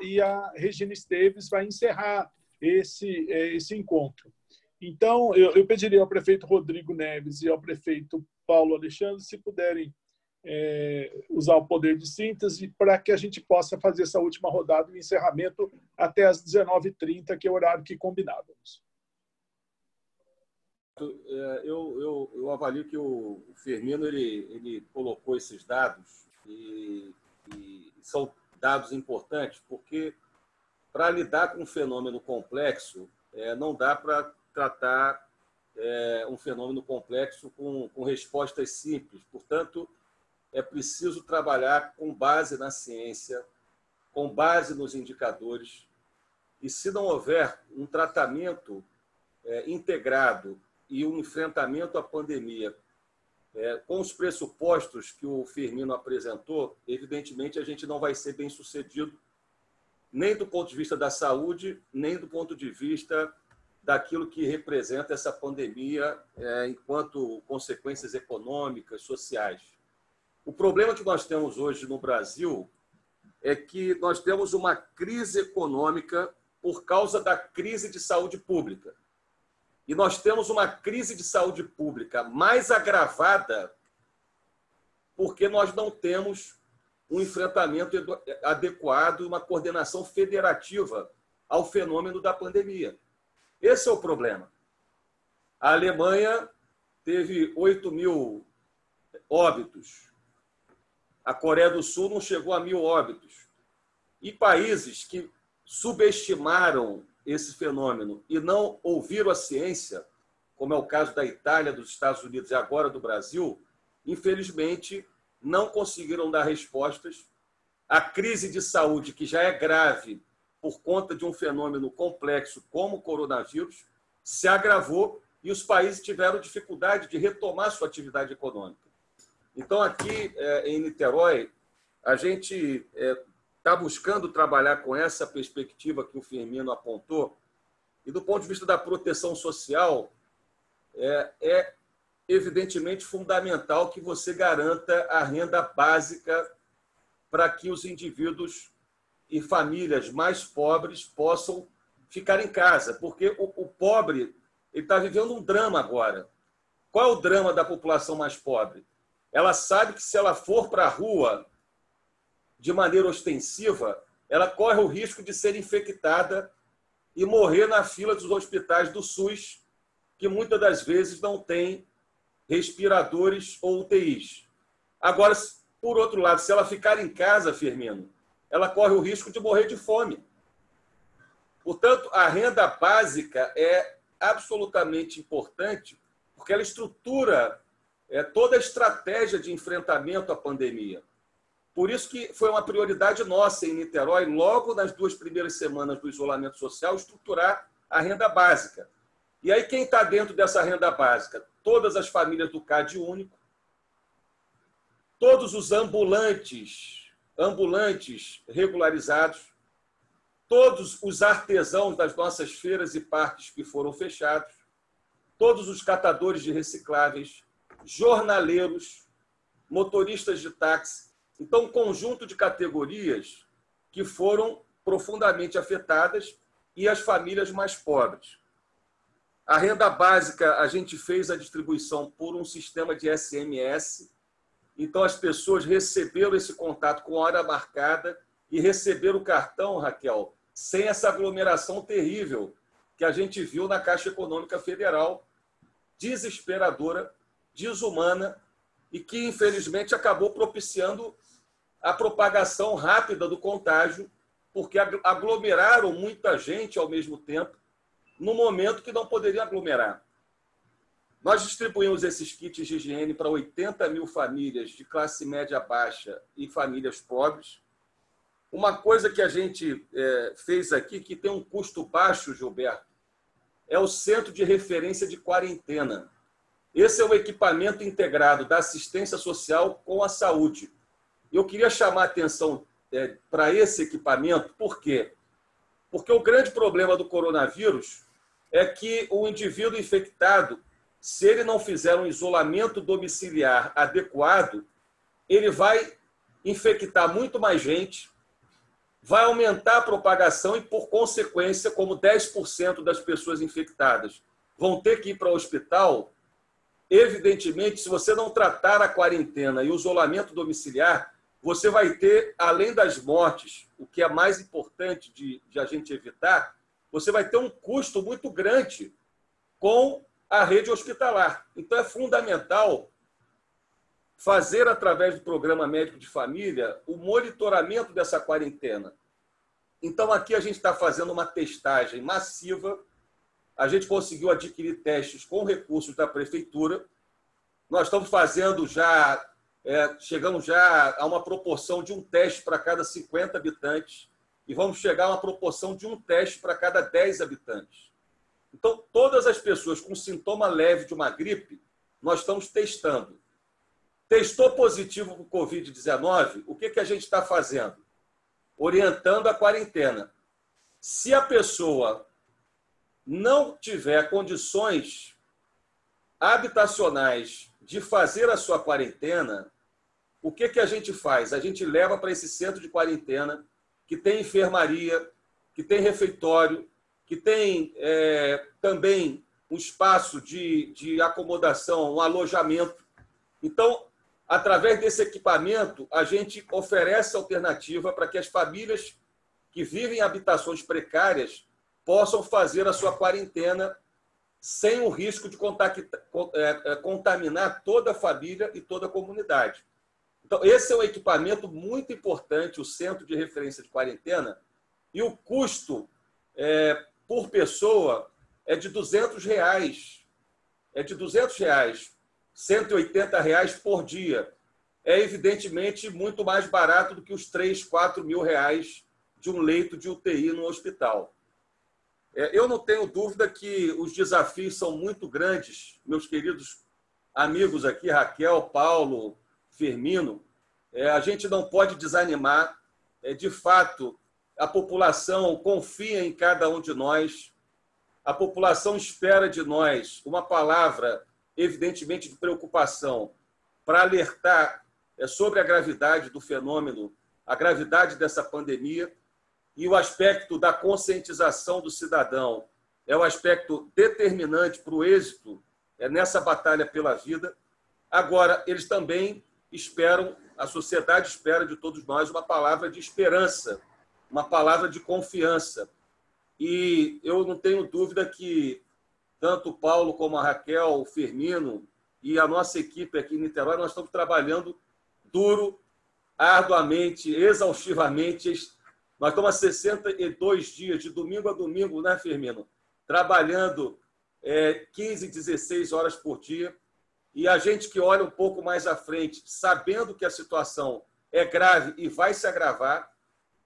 B: e a Regina Esteves vai encerrar esse encontro. Então, eu pediria ao prefeito Rodrigo Neves e ao prefeito Paulo Alexandre se puderem usar o poder de síntese para que a gente possa fazer essa última rodada e encerramento até às 19h30, que é o horário que combinávamos.
E: Eu avalio que o Firmino ele colocou esses dados e são dados importantes, porque para lidar com um fenômeno complexo, não dá para tratar um fenômeno complexo com respostas simples. Portanto, é preciso trabalhar com base na ciência, com base nos indicadores, e se não houver um tratamento integrado e um enfrentamento à pandemia com os pressupostos que o Firmino apresentou, evidentemente a gente não vai ser bem sucedido nem do ponto de vista da saúde, nem do ponto de vista daquilo que representa essa pandemia enquanto consequências econômicas, sociais. O problema que nós temos hoje no Brasil é que nós temos uma crise econômica por causa da crise de saúde pública. E nós temos uma crise de saúde pública mais agravada porque nós não temos um enfrentamento adequado e uma coordenação federativa ao fenômeno da pandemia. Esse é o problema. A Alemanha teve 8.000 óbitos. A Coreia do Sul não chegou a 1.000 óbitos. E países que subestimaram esse fenômeno e não ouviram a ciência, como é o caso da Itália, dos Estados Unidos e agora do Brasil, infelizmente não conseguiram dar respostas. A crise de saúde, que já é grave por conta de um fenômeno complexo como o coronavírus, se agravou e os países tiveram dificuldade de retomar sua atividade econômica. Então, aqui em Niterói, a gente está buscando trabalhar com essa perspectiva que o Firmino apontou, e do ponto de vista da proteção social, é evidentemente fundamental que você garanta a renda básica para que os indivíduos e famílias mais pobres possam ficar em casa, porque o pobre está vivendo um drama agora. Qual é o drama da população mais pobre? Ela sabe que se ela for para a rua de maneira ostensiva, ela corre o risco de ser infectada e morrer na fila dos hospitais do SUS, que muitas das vezes não tem respiradores ou UTIs. Agora, por outro lado, se ela ficar em casa, Firmino, ela corre o risco de morrer de fome. Portanto, a renda básica é absolutamente importante, porque ela estrutura toda a estratégia de enfrentamento à pandemia. Por isso que foi uma prioridade nossa em Niterói, logo nas 2 primeiras semanas do isolamento social, estruturar a renda básica. E aí quem está dentro dessa renda básica? Todas as famílias do CAD único, todos os ambulantes regularizados, todos os artesãos das nossas feiras e parques que foram fechados, todos os catadores de recicláveis, jornaleiros, motoristas de táxi. Então, um conjunto de categorias que foram profundamente afetadas e as famílias mais pobres. A renda básica, a gente fez a distribuição por um sistema de SMS. Então, as pessoas receberam esse contato com hora marcada e receberam o cartão, Raquel, sem essa aglomeração terrível que a gente viu na Caixa Econômica Federal, desesperadora, desumana, e que, infelizmente, acabou propiciando a propagação rápida do contágio, porque aglomeraram muita gente ao mesmo tempo, no momento que não poderiam aglomerar. Nós distribuímos esses kits de higiene para 80.000 famílias de classe média baixa e famílias pobres. Uma coisa que a gente fez aqui, que tem um custo baixo, Gilberto, é o Centro de Referência de Quarentena. Esse é o equipamento integrado da assistência social com a saúde. Eu queria chamar a atenção para esse equipamento, por quê? Porque o grande problema do coronavírus é que o indivíduo infectado, se ele não fizer um isolamento domiciliar adequado, ele vai infectar muito mais gente, vai aumentar a propagação e, por consequência, como 10% das pessoas infectadas vão ter que ir para o hospital, evidentemente, se você não tratar a quarentena e o isolamento domiciliar, você vai ter, além das mortes, o que é mais importante de a gente evitar, você vai ter um custo muito grande com a rede hospitalar. Então, é fundamental fazer, através do programa médico de família, o monitoramento dessa quarentena. Então, aqui a gente está fazendo uma testagem massiva. A gente conseguiu adquirir testes com recursos da prefeitura. Nós estamos fazendo já, chegamos já a uma proporção de um teste para cada 50 habitantes e vamos chegar a uma proporção de um teste para cada 10 habitantes. Então, todas as pessoas com sintoma leve de uma gripe, nós estamos testando. Testou positivo para o Covid-19, o que a gente está fazendo? Orientando a quarentena. Se a pessoa não tiver condições habitacionais de fazer a sua quarentena, o que a gente faz? A gente leva para esse centro de quarentena, que tem enfermaria, que tem refeitório, que tem também um espaço de acomodação, um alojamento. Então, através desse equipamento, a gente oferece alternativa para que as famílias que vivem em habitações precárias possam fazer a sua quarentena sem o risco de contaminar toda a família e toda a comunidade. Então, esse é um equipamento muito importante, o Centro de Referência de Quarentena, e o custo por pessoa é de R$200. É de R$200, R$180 por dia. É, evidentemente, muito mais barato do que os 3, 4 mil reais de um leito de UTI no hospital. Eu não tenho dúvida que os desafios são muito grandes, meus queridos amigos aqui, Raquel, Paulo, Firmino. A gente não pode desanimar. De fato, a população confia em cada um de nós. A população espera de nós uma palavra, evidentemente, de preocupação para alertar sobre a gravidade do fenômeno, a gravidade dessa pandemia. E o aspecto da conscientização do cidadão é o aspecto determinante para o êxito nessa batalha pela vida. Agora, eles também esperam, a sociedade espera de todos nós uma palavra de esperança, uma palavra de confiança. E eu não tenho dúvida que tanto o Paulo como a Raquel, o Firmino e a nossa equipe aqui em Niterói, nós estamos trabalhando duro, arduamente, exaustivamente. Nós estamos há 62 dias, de domingo a domingo, né, Firmino? Trabalhando 15, 16 horas por dia. E a gente que olha um pouco mais à frente, sabendo que a situação é grave e vai se agravar,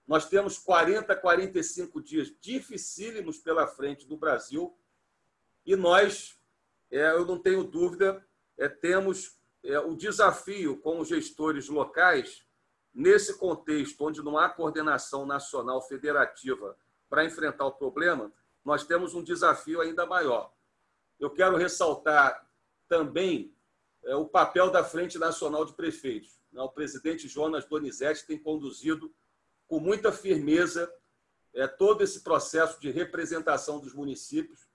E: nós temos 40, 45 dias dificílimos pela frente do Brasil e nós, eu não tenho dúvida, temos o desafio com os gestores locais. Nesse contexto, onde não há coordenação nacional federativa para enfrentar o problema, nós temos um desafio ainda maior. Eu quero ressaltar também o papel da Frente Nacional de Prefeitos. O presidente Jonas Donizete tem conduzido com muita firmeza todo esse processo de representação dos municípios,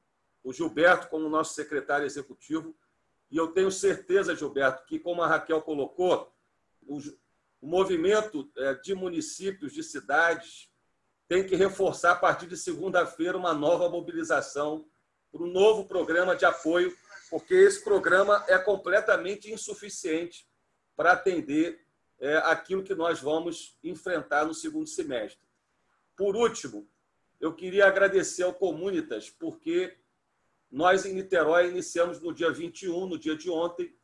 E: o Gilberto como nosso secretário executivo, e eu tenho certeza, Gilberto, que, como a Raquel colocou, o movimento de municípios, de cidades, tem que reforçar, a partir de segunda-feira, uma nova mobilização para um novo programa de apoio, porque esse programa é completamente insuficiente para atender aquilo que nós vamos enfrentar no segundo semestre. Por último, eu queria agradecer ao Comunitas, porque nós, em Niterói, iniciamos no dia 21, no dia de ontem,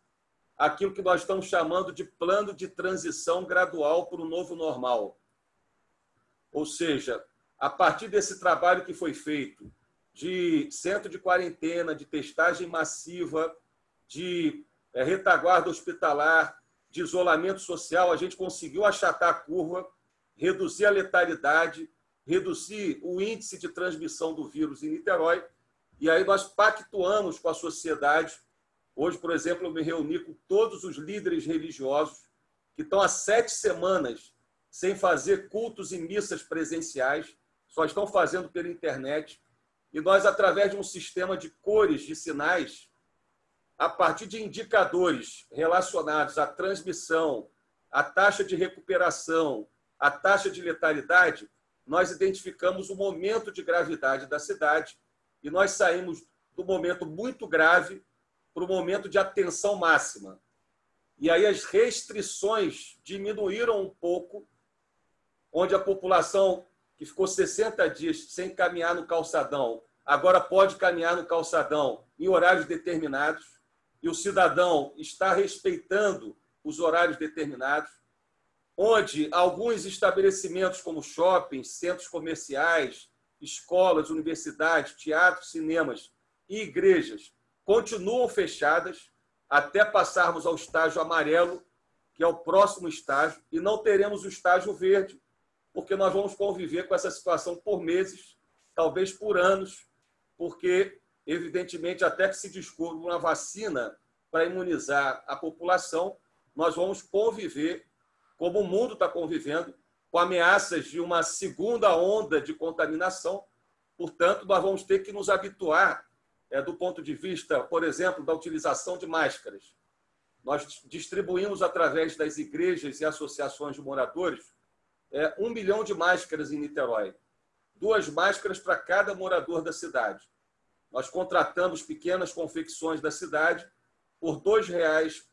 E: aquilo que nós estamos chamando de plano de transição gradual para o novo normal. Ou seja, a partir desse trabalho que foi feito de centro de quarentena, de testagem massiva, de retaguarda hospitalar, de isolamento social, a gente conseguiu achatar a curva, reduzir a letalidade, reduzir o índice de transmissão do vírus em Niterói, e aí nós pactuamos com a sociedade. Hoje, por exemplo, eu me reuni com todos os líderes religiosos que estão há 7 semanas sem fazer cultos e missas presenciais, só estão fazendo pela internet. E nós, através de um sistema de cores, de sinais, a partir de indicadores relacionados à transmissão, à taxa de recuperação, à taxa de letalidade, nós identificamos o momento de gravidade da cidade e nós saímos do momento muito grave para o momento de atenção máxima. E aí as restrições diminuíram um pouco, onde a população que ficou 60 dias sem caminhar no calçadão, agora pode caminhar no calçadão em horários determinados, e o cidadão está respeitando os horários determinados, onde alguns estabelecimentos como shoppings, centros comerciais, escolas, universidades, teatros, cinemas e igrejas continuam fechadas até passarmos ao estágio amarelo, que é o próximo estágio, e não teremos o estágio verde, porque nós vamos conviver com essa situação por meses, talvez por anos, porque, evidentemente, até que se descubra uma vacina para imunizar a população, nós vamos conviver, como o mundo está convivendo, com ameaças de uma segunda onda de contaminação. Portanto, nós vamos ter que nos habituar, do ponto de vista, por exemplo, da utilização de máscaras. nós distribuímos através das igrejas e associações de moradores 1 milhão de máscaras em Niterói. 2 máscaras para cada morador da cidade. Nós contratamos pequenas confecções da cidade. Por R$2,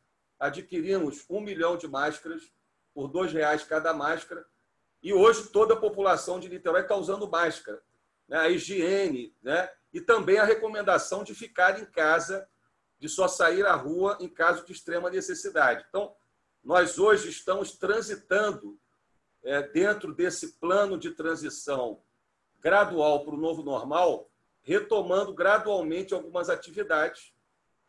E: adquirimos 1 milhão de máscaras, por R$2 cada máscara. E hoje toda a população de Niterói está usando máscara. Né? A higiene, né? E também a recomendação de ficar em casa, de só sair à rua em caso de extrema necessidade. Então, nós hoje estamos transitando dentro desse plano de transição gradual para o novo normal, retomando gradualmente algumas atividades.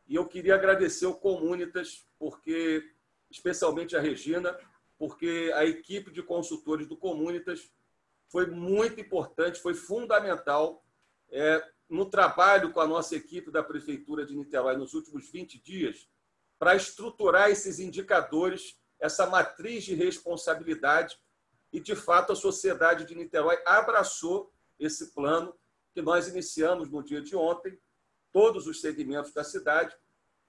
E: E eu queria agradecer o Comunitas, porque, especialmente a Regina, porque a equipe de consultores do Comunitas foi muito importante, foi fundamental no trabalho com a nossa equipe da Prefeitura de Niterói nos últimos 20 dias, para estruturar esses indicadores, essa matriz de responsabilidade, e, de fato, a sociedade de Niterói abraçou esse plano que nós iniciamos no dia de ontem, todos os segmentos da cidade,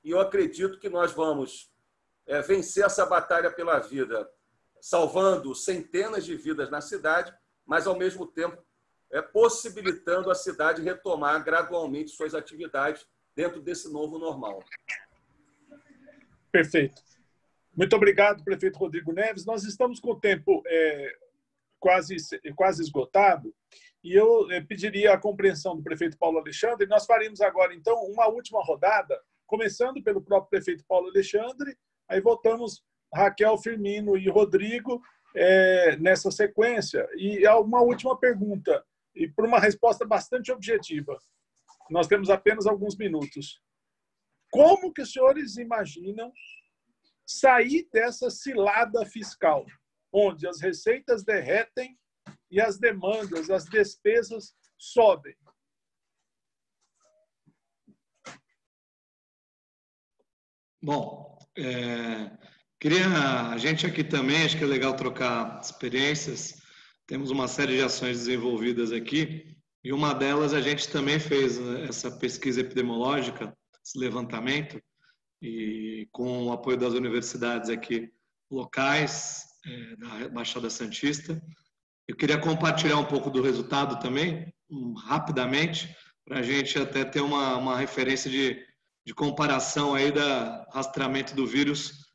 E: e eu acredito que nós vamos vencer essa batalha pela vida, salvando centenas de vidas na cidade, mas, ao mesmo tempo, possibilitando a cidade retomar gradualmente suas atividades dentro desse novo normal.
B: Perfeito. Muito obrigado, prefeito Rodrigo Neves. Nós estamos com o tempo quase esgotado e eu pediria a compreensão do prefeito Paulo Alexandre. Nós faremos agora, então, uma última rodada, começando pelo próprio prefeito Paulo Alexandre, aí voltamos Raquel, Firmino e Rodrigo nessa sequência. E uma última pergunta, e por uma resposta bastante objetiva. Nós temos apenas alguns minutos. Como que os senhores imaginam sair dessa cilada fiscal, onde as receitas derretem e as demandas, as despesas sobem?
F: Bom, a gente aqui também, acho que é legal trocar experiências. Temos uma série de ações desenvolvidas aqui e uma delas a gente também fez essa pesquisa epidemiológica, esse levantamento, e com o apoio das universidades aqui locais, da Baixada Santista. Eu queria compartilhar um pouco do resultado também, rapidamente, para a gente até ter uma referência de comparação aí da rastreamento do vírus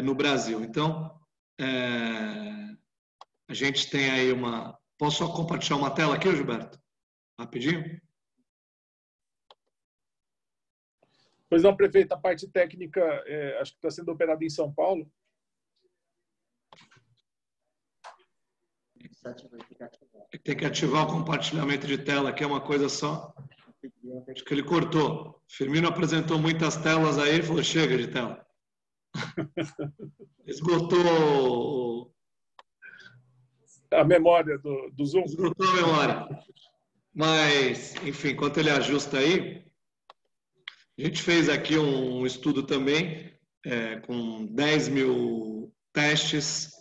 F: no Brasil. Então, a gente tem aí uma... Posso só compartilhar uma tela aqui, Gilberto? Rapidinho?
B: Pois não, prefeito, a parte técnica acho que está sendo operada em São Paulo.
F: Tem que ativar o compartilhamento de tela, que é uma coisa só. Acho que ele cortou. Firmino apresentou muitas telas aí e falou, chega de tela. Esgotou
B: a memória do Zoom.
F: Esgotou a memória. Mas, enfim, enquanto ele ajusta aí, a gente fez aqui um estudo também com 10 mil testes.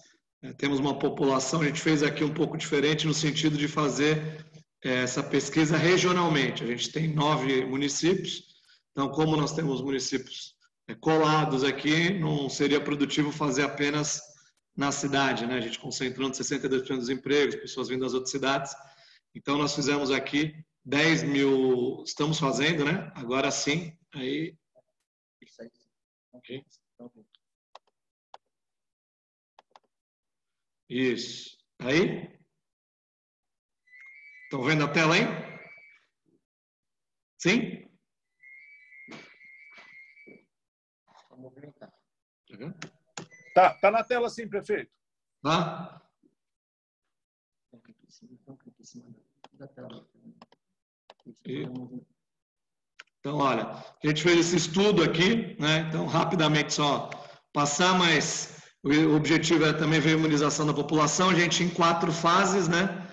F: Temos uma população, a gente fez aqui um pouco diferente no sentido de fazer essa pesquisa regionalmente. A gente tem 9 municípios, então como nós temos municípios colados aqui, não seria produtivo fazer apenas na cidade, né? A gente concentrando 62% dos empregos, pessoas vindo das outras cidades. Então nós fizemos aqui 10 mil, estamos fazendo, né? Agora sim, aí... Okay. Isso. Aí? Estão vendo a tela aí? Sim?
B: Tá na tela sim, prefeito.
F: Tá? Então, olha, a gente fez esse estudo aqui, né? Então, rapidamente só passar, mas o objetivo é também ver a imunização da população. A gente, em 4 fases, né?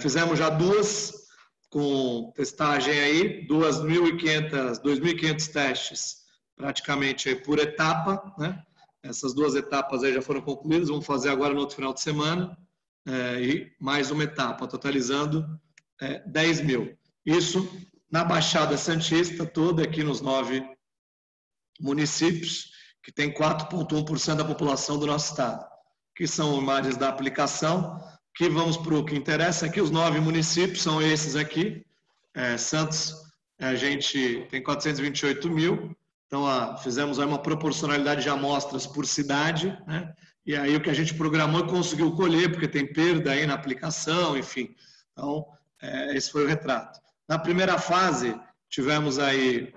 F: Fizemos já 2 com testagem aí, 2.500 testes praticamente aí por etapa, né? Essas 2 etapas aí já foram concluídas, vamos fazer agora no outro final de semana, e mais uma etapa, totalizando 10 mil. Isso na Baixada Santista toda, aqui nos 9 municípios, que tem 4,1% da população do nosso estado, que são imagens da aplicação, que vamos para o que interessa aqui, os 9 municípios são esses aqui. Santos, a gente tem 428 mil, então fizemos aí uma proporcionalidade de amostras por cidade, né? E aí o que a gente programou e conseguiu colher, porque tem perda aí na aplicação, enfim. Então, esse foi o retrato. Na primeira fase, tivemos aí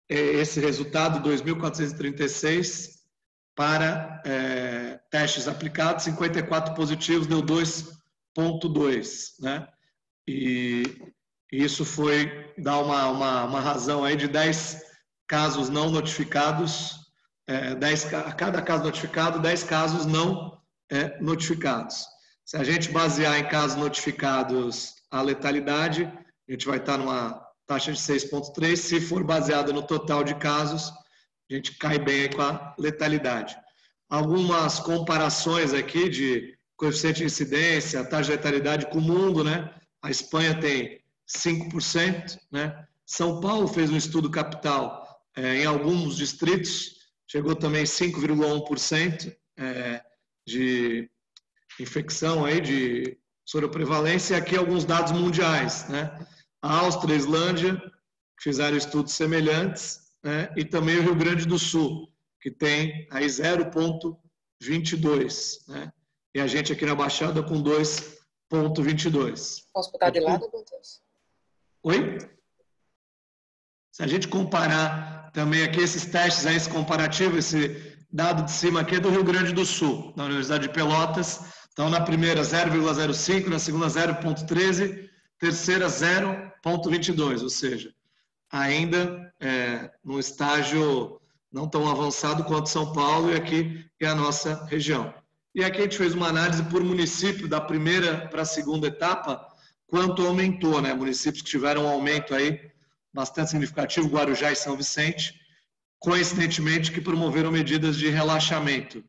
F: esse resultado, 2.436 para testes aplicados, 54 positivos, deu 2,2, né? E isso foi dar uma razão aí de 10 casos não notificados, a cada caso notificado, 10 casos não notificados. Se a gente basear em casos notificados a letalidade, a gente vai estar numa taxa de 6,3. Se for baseada no total de casos, a gente cai bem aí com a letalidade. Algumas comparações aqui de coeficiente de incidência, taxa de letalidade com o mundo, né? A Espanha tem 5%, né? São Paulo fez um estudo capital em alguns distritos, chegou também 5,1% de infecção aí, de soroprevalência, e aqui alguns dados mundiais, né? A Áustria e a Islândia fizeram estudos semelhantes, né? E também o Rio Grande do Sul, que tem aí 0,22, né? E a gente aqui na Baixada com 2,22.
G: Posso botar de lado, Matheus?
F: Oi? Se a gente comparar também aqui esses testes, aí, esse comparativo, esse dado de cima aqui é do Rio Grande do Sul, da Universidade de Pelotas. Então, na primeira 0,05, na segunda 0,13, terceira 0,22, ou seja, ainda num estágio não tão avançado quanto São Paulo, e aqui é a nossa região. E aqui a gente fez uma análise por município, da primeira para a segunda etapa, quanto aumentou, né? Municípios que tiveram um aumento aí bastante significativo, Guarujá e São Vicente, coincidentemente que promoveram medidas de relaxamento,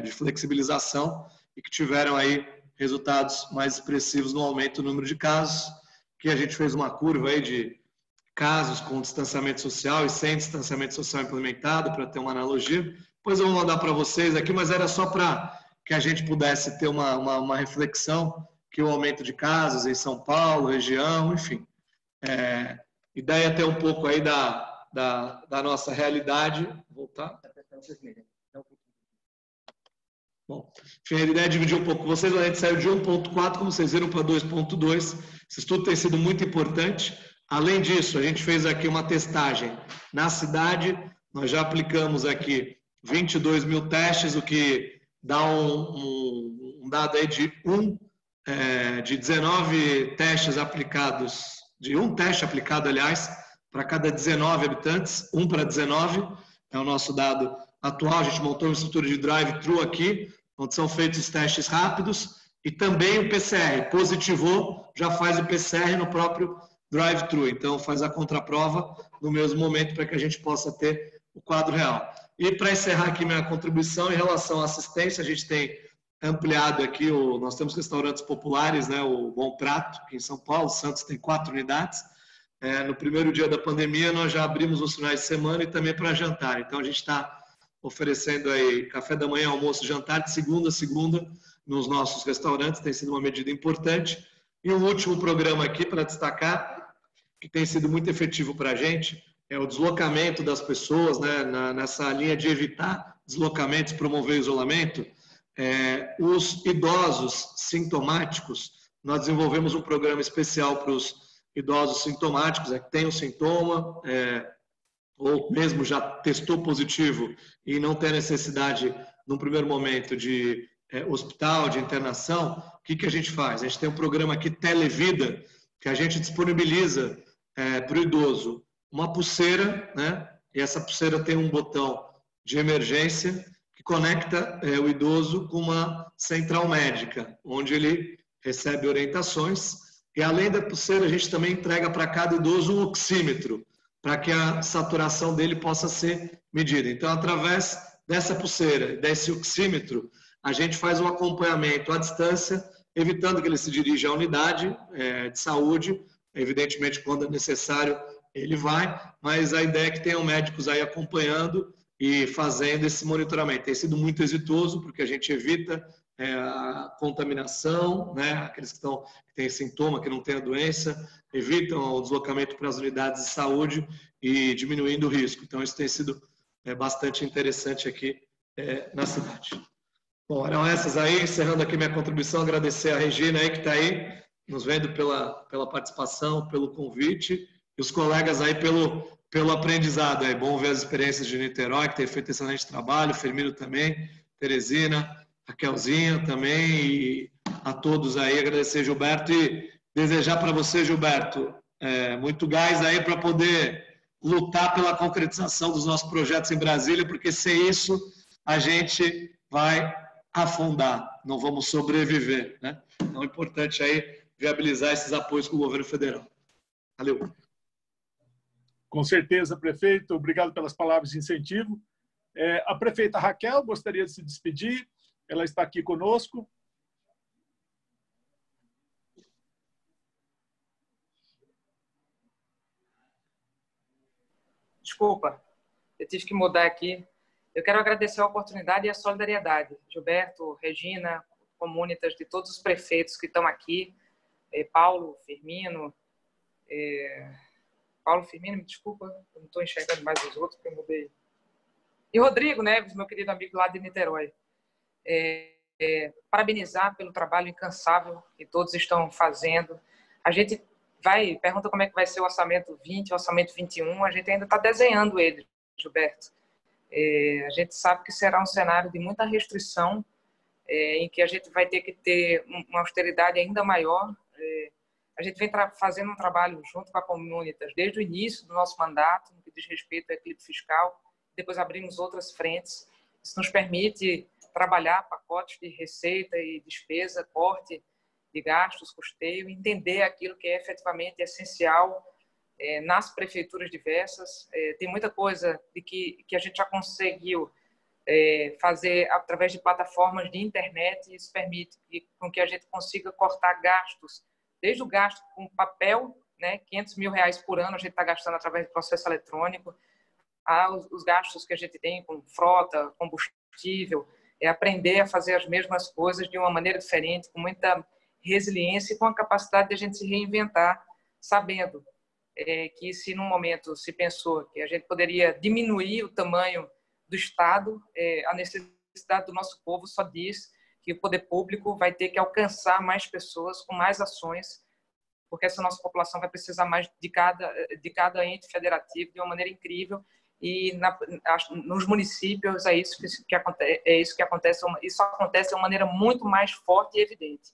F: de flexibilização, e que tiveram aí resultados mais expressivos no aumento do número de casos, que a gente fez uma curva aí de casos com distanciamento social e sem distanciamento social implementado, para ter uma analogia. Depois eu vou mandar para vocês aqui, mas era só para que a gente pudesse ter uma reflexão, que o aumento de casos em São Paulo, região, enfim. Ideia até um pouco aí da nossa realidade. Voltar? Bom, enfim, a ideia é dividir um pouco. Vocês, a gente saiu de 1,4, como vocês viram, para 2,2. Esse estudo tem sido muito importante. Além disso, a gente fez aqui uma testagem na cidade. Nós já aplicamos aqui 22 mil testes, o que dá um dado aí de 19 testes aplicados, de um teste aplicado, aliás, para cada 19 habitantes, 1 para 19, é o nosso dado atual. A gente montou uma estrutura de drive-thru aqui, onde são feitos os testes rápidos, e também o PCR, positivou, já faz o PCR no próprio drive-thru, então faz a contraprova no mesmo momento para que a gente possa ter o quadro real. E para encerrar aqui minha contribuição em relação à assistência, a gente tem ampliado aqui, nós temos restaurantes populares, né, o Bom Prato, aqui em São Paulo, Santos tem 4 unidades. No primeiro dia da pandemia, nós já abrimos os finais de semana e também para jantar. Então, a gente está oferecendo aí café da manhã, almoço, jantar, de segunda a segunda, nos nossos restaurantes, tem sido uma medida importante. E um último programa aqui para destacar, que tem sido muito efetivo para a gente, é o deslocamento das pessoas, né, nessa linha de evitar deslocamentos, promover o isolamento. Os idosos sintomáticos, nós desenvolvemos um programa especial para os idosos sintomáticos, que tem um sintoma, ou mesmo já testou positivo e não tem necessidade, num primeiro momento, de hospital, de internação. O que a gente faz? A gente tem um programa aqui, Televida, que a gente disponibiliza para o idoso uma pulseira, né? E essa pulseira tem um botão de emergência que conecta o idoso com uma central médica, onde ele recebe orientações. E além da pulseira, a gente também entrega para cada idoso um oxímetro, para que a saturação dele possa ser medida. Então, através dessa pulseira, desse oxímetro, a gente faz um acompanhamento à distância, evitando que ele se dirija à unidade de saúde, evidentemente, quando é necessário, ele vai, mas a ideia é que tenham médicos aí acompanhando e fazendo esse monitoramento. Tem sido muito exitoso, porque a gente evita a contaminação, né? Aqueles que têm sintoma, que não têm a doença, evitam o deslocamento para as unidades de saúde e diminuindo o risco. Então, isso tem sido bastante interessante aqui na cidade. Bom, eram essas aí, encerrando aqui minha contribuição, agradecer a Regina aí que está aí, nos vendo pela participação, pelo convite, e os colegas aí pelo aprendizado. É bom ver as experiências de Niterói, que tem feito excelente trabalho, Firmino também, Teresina, Raquelzinha também, e a todos aí, agradecer, Gilberto, e desejar para você, Gilberto, muito gás aí para poder lutar pela concretização dos nossos projetos em Brasília, porque sem isso a gente vai afundar, não vamos sobreviver, né? Então é importante aí viabilizar esses apoios com o governo federal. Valeu.
B: Com certeza, prefeito. Obrigado pelas palavras de incentivo. A prefeita Raquel gostaria de se despedir. Ela está aqui conosco.
C: Desculpa, eu tive que mudar aqui. Eu quero agradecer a oportunidade e a solidariedade. Gilberto, Regina, comunitas de todos os prefeitos que estão aqui, Paulo, Firmino, me desculpa, eu não estou enxergando mais os outros, porque eu mudei. E Rodrigo Neves, meu querido amigo lá de Niterói. Parabenizar pelo trabalho incansável que todos estão fazendo. A gente pergunta como é que vai ser o orçamento 20, o orçamento 21, a gente ainda está desenhando ele, Gilberto. A gente sabe que será um cenário de muita restrição, em que a gente vai ter que ter uma austeridade ainda maior. A gente vem fazendo um trabalho junto com a Comunitas desde o início do nosso mandato, no que diz respeito ao equilíbrio fiscal, depois abrimos outras frentes. Isso nos permite trabalhar pacotes de receita e despesa, corte de gastos, custeio, entender aquilo que é efetivamente essencial nas prefeituras diversas. Tem muita coisa que a gente já conseguiu fazer através de plataformas de internet, e isso permite com que a gente consiga cortar gastos, desde o gasto com papel, né, R$500 mil por ano a gente está gastando através do processo eletrônico, os gastos que a gente tem com frota, combustível, aprender a fazer as mesmas coisas de uma maneira diferente, com muita resiliência e com a capacidade de a gente se reinventar, sabendo que se num momento se pensou que a gente poderia diminuir o tamanho do Estado, a necessidade do nosso povo só diz que o poder público vai ter que alcançar mais pessoas com mais ações, porque essa nossa população vai precisar mais de cada ente federativo de uma maneira incrível, e nos municípios é isso que acontece, isso acontece de uma maneira muito mais forte e evidente.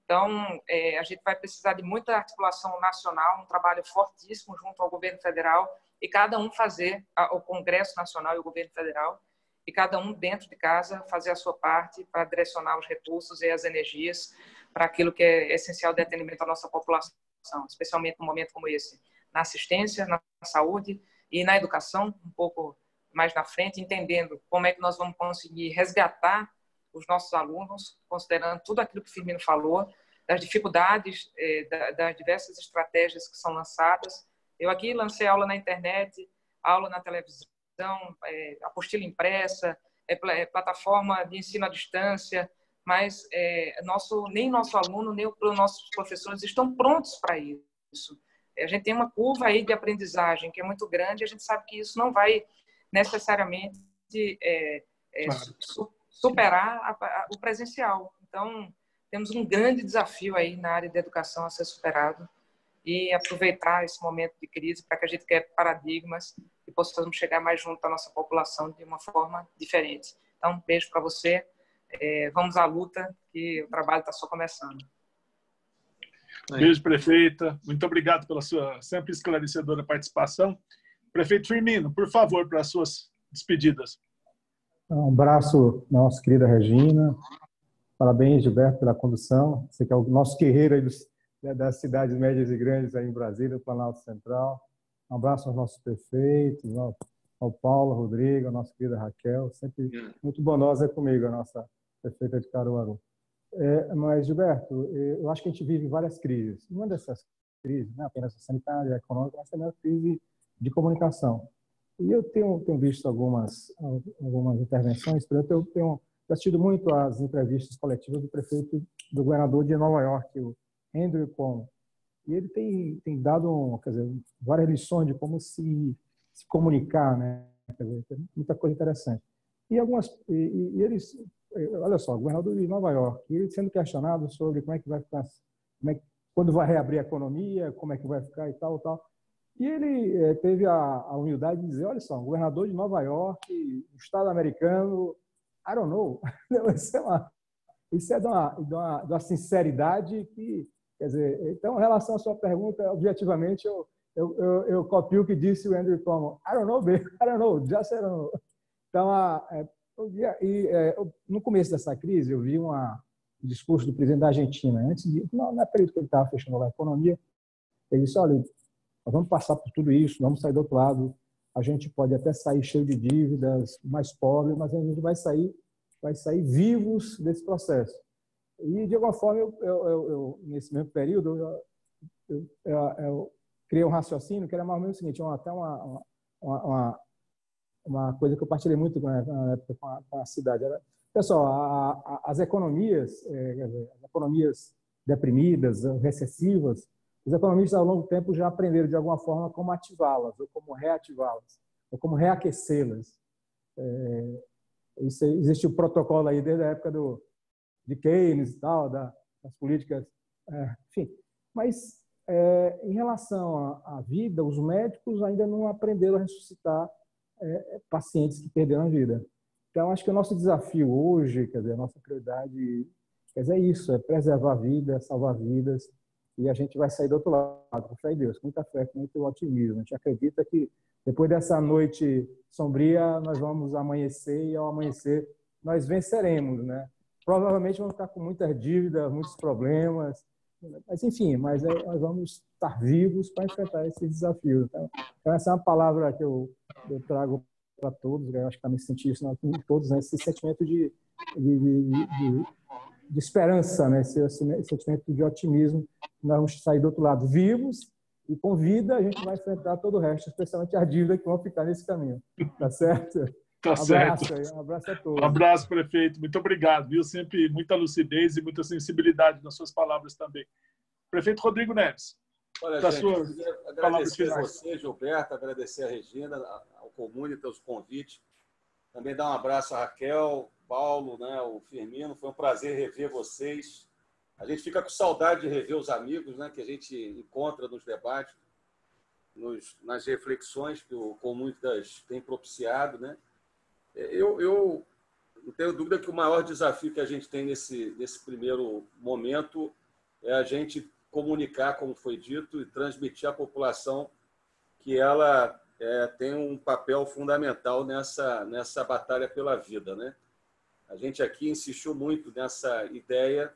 C: Então, a gente vai precisar de muita articulação nacional, um trabalho fortíssimo junto ao governo federal, e cada um fazer, o Congresso Nacional e o governo federal, e cada um dentro de casa fazer a sua parte para direcionar os recursos e as energias para aquilo que é essencial de atendimento à nossa população, especialmente num momento como esse, na assistência, na saúde e na educação, um pouco mais na frente, entendendo como é que nós vamos conseguir resgatar os nossos alunos, considerando tudo aquilo que o Firmino falou, das dificuldades, das diversas estratégias que são lançadas. Eu aqui lancei aula na internet, aula na televisão, apostila impressa, plataforma de ensino à distância, mas nem nosso aluno, nem os nossos professores estão prontos para isso. A gente tem uma curva aí de aprendizagem que é muito grande, e a gente sabe que isso não vai necessariamente superar o presencial. Então, temos um grande desafio aí na área de educação a ser superado, e aproveitar esse momento de crise para que a gente quebre paradigmas e possamos chegar mais junto à nossa população de uma forma diferente. Então, um beijo para você. Vamos à luta, que o trabalho está só começando.
B: Beijo, prefeita. Muito obrigado pela sua sempre esclarecedora participação. Prefeito Firmino, por favor, para as suas despedidas.
D: Um abraço, nossa querida Regina. Parabéns, Gilberto, pela condução. Você que é o nosso guerreiro aí das cidades médias e grandes aí em Brasília, do Planalto Central. Um abraço aos nossos prefeitos, ao Paulo, ao Rodrigo, a nossa querida Raquel, sempre muito bonosa comigo, a nossa prefeita de Caruaru. Mas, Gilberto, eu acho que a gente vive várias crises. Uma dessas crise, não apenas sanitária, econômica, mas também a crise de comunicação. E eu tenho visto algumas intervenções, por exemplo, eu tenho assistido muito às entrevistas coletivas do governador de Nova York, o Andrew Cuomo. E ele tem dado, quer dizer, várias lições de como se comunicar, né? Quer dizer, tem muita coisa interessante. E eles, olha só, o governador de Nova York, ele sendo questionado sobre como é que vai ficar, quando vai reabrir a economia, como é que vai ficar e tal, tal. E ele teve a humildade de dizer, olha só, governador de Nova York, um estado americano, I don't know. Isso é de uma sinceridade que, quer dizer, então, em relação à sua pergunta, objetivamente, eu copio o que disse o Andrew Cuomo. I don't know, baby. I don't know, just I don't know. Então, no começo dessa crise, eu vi um discurso do presidente da Argentina, na período que ele estava fechando a economia, ele disse, olha, nós vamos passar por tudo isso, vamos sair do outro lado, a gente pode até sair cheio de dívidas, mais pobre, mas a gente vai sair vivos desse processo. E, de alguma forma, eu nesse mesmo período, eu criei um raciocínio que era mais ou menos o seguinte, até uma coisa que eu partilhei muito na época com a cidade. Pessoal, as economias deprimidas, recessivas, os economistas, ao longo do tempo, já aprenderam, de alguma forma, como ativá-las, ou como reativá-las, ou como reaquecê-las. Existe o protocolo aí desde a época de Keynes e tal, das políticas, enfim. Mas, em relação à vida, os médicos ainda não aprenderam a ressuscitar pacientes que perderam a vida. Então, acho que o nosso desafio hoje, quer dizer, a nossa prioridade, quer dizer, é isso, é preservar a vida, salvar vidas, e a gente vai sair do outro lado, com fé em Deus, com muita fé, com muito otimismo. A gente acredita que depois dessa noite sombria, nós vamos amanhecer e, ao amanhecer, nós venceremos, né? Provavelmente vamos ficar com muitas dívidas, muitos problemas, mas, enfim, nós vamos estar vivos para enfrentar esses desafios. Então, essa é uma palavra que eu trago para todos, eu acho que também senti isso em todos, né? Esse sentimento de esperança, né? Esse sentimento de otimismo, nós vamos sair do outro lado vivos e com vida a gente vai enfrentar todo o resto, especialmente as dívidas que vão ficar nesse caminho. Tá certo?
B: Tá certo.
D: Um abraço a todos.
B: Um abraço, prefeito. Muito obrigado. Viu? Sempre muita lucidez e muita sensibilidade nas suas palavras também. Prefeito Rodrigo Neves.
E: Olha, gente, agradecer a você, Gilberto, agradecer a Regina, ao Comunita, os convites. Também dar um abraço a Raquel, Paulo, né, o Firmino. Foi um prazer rever vocês. A gente fica com saudade de rever os amigos, né, que a gente encontra nos debates, nas reflexões que o Comunitas tem propiciado, né? Eu não tenho dúvida que o maior desafio que a gente tem nesse primeiro momento é a gente comunicar, como foi dito, e transmitir à população que ela tem um papel fundamental nessa batalha pela vida, né? A gente aqui insistiu muito nessa ideia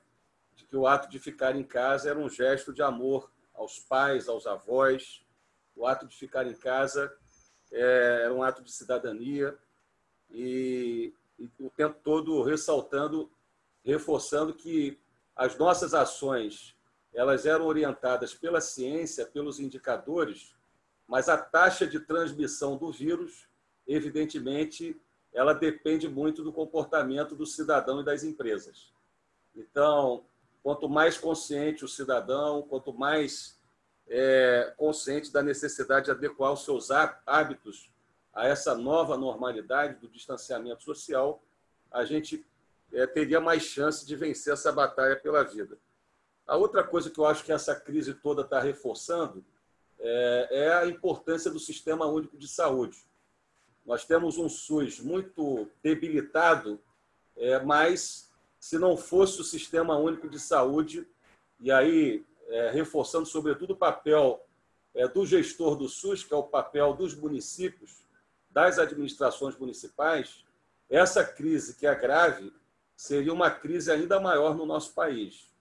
E: de que o ato de ficar em casa era um gesto de amor aos pais, aos avós. O ato de ficar em casa era um ato de cidadania e o tempo todo ressaltando, reforçando que as nossas ações elas eram orientadas pela ciência, pelos indicadores, mas a taxa de transmissão do vírus, evidentemente, ela depende muito do comportamento do cidadão e das empresas. Então, quanto mais consciente o cidadão, quanto mais consciente da necessidade de adequar os seus hábitos a essa nova normalidade do distanciamento social, a gente teria mais chance de vencer essa batalha pela vida. A outra coisa que eu acho que essa crise toda está reforçando é a importância do Sistema Único de Saúde. Nós temos um SUS muito debilitado, mas se não fosse o Sistema Único de Saúde, e aí reforçando sobretudo o papel do gestor do SUS, que é o papel dos municípios, das administrações municipais, essa crise que é grave seria uma crise ainda maior no nosso país.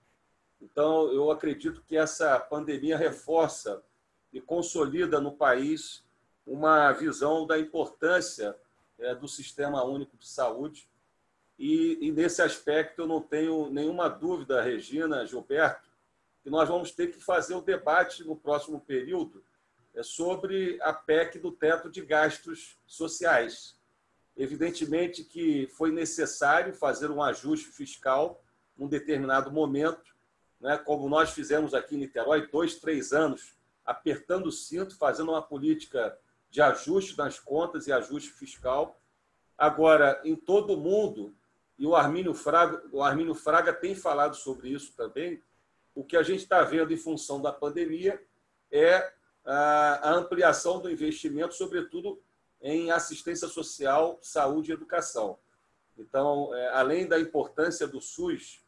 E: Então, eu acredito que essa pandemia reforça e consolida no país uma visão da importância do Sistema Único de Saúde. E nesse aspecto, eu não tenho nenhuma dúvida, Regina, Gilberto, que nós vamos ter que fazer o debate no próximo período sobre a PEC do teto de gastos sociais. Evidentemente que foi necessário fazer um ajuste fiscal num determinado momento, né, como nós fizemos aqui em Niterói, 2, 3 anos, apertando o cinto, fazendo uma política de ajuste nas contas e ajuste fiscal. Agora, em todo o mundo, e o Armínio Fraga tem falado sobre isso também, o que a gente está vendo em função da pandemia é a ampliação do investimento, sobretudo em assistência social, saúde e educação. Então, além da importância do SUS,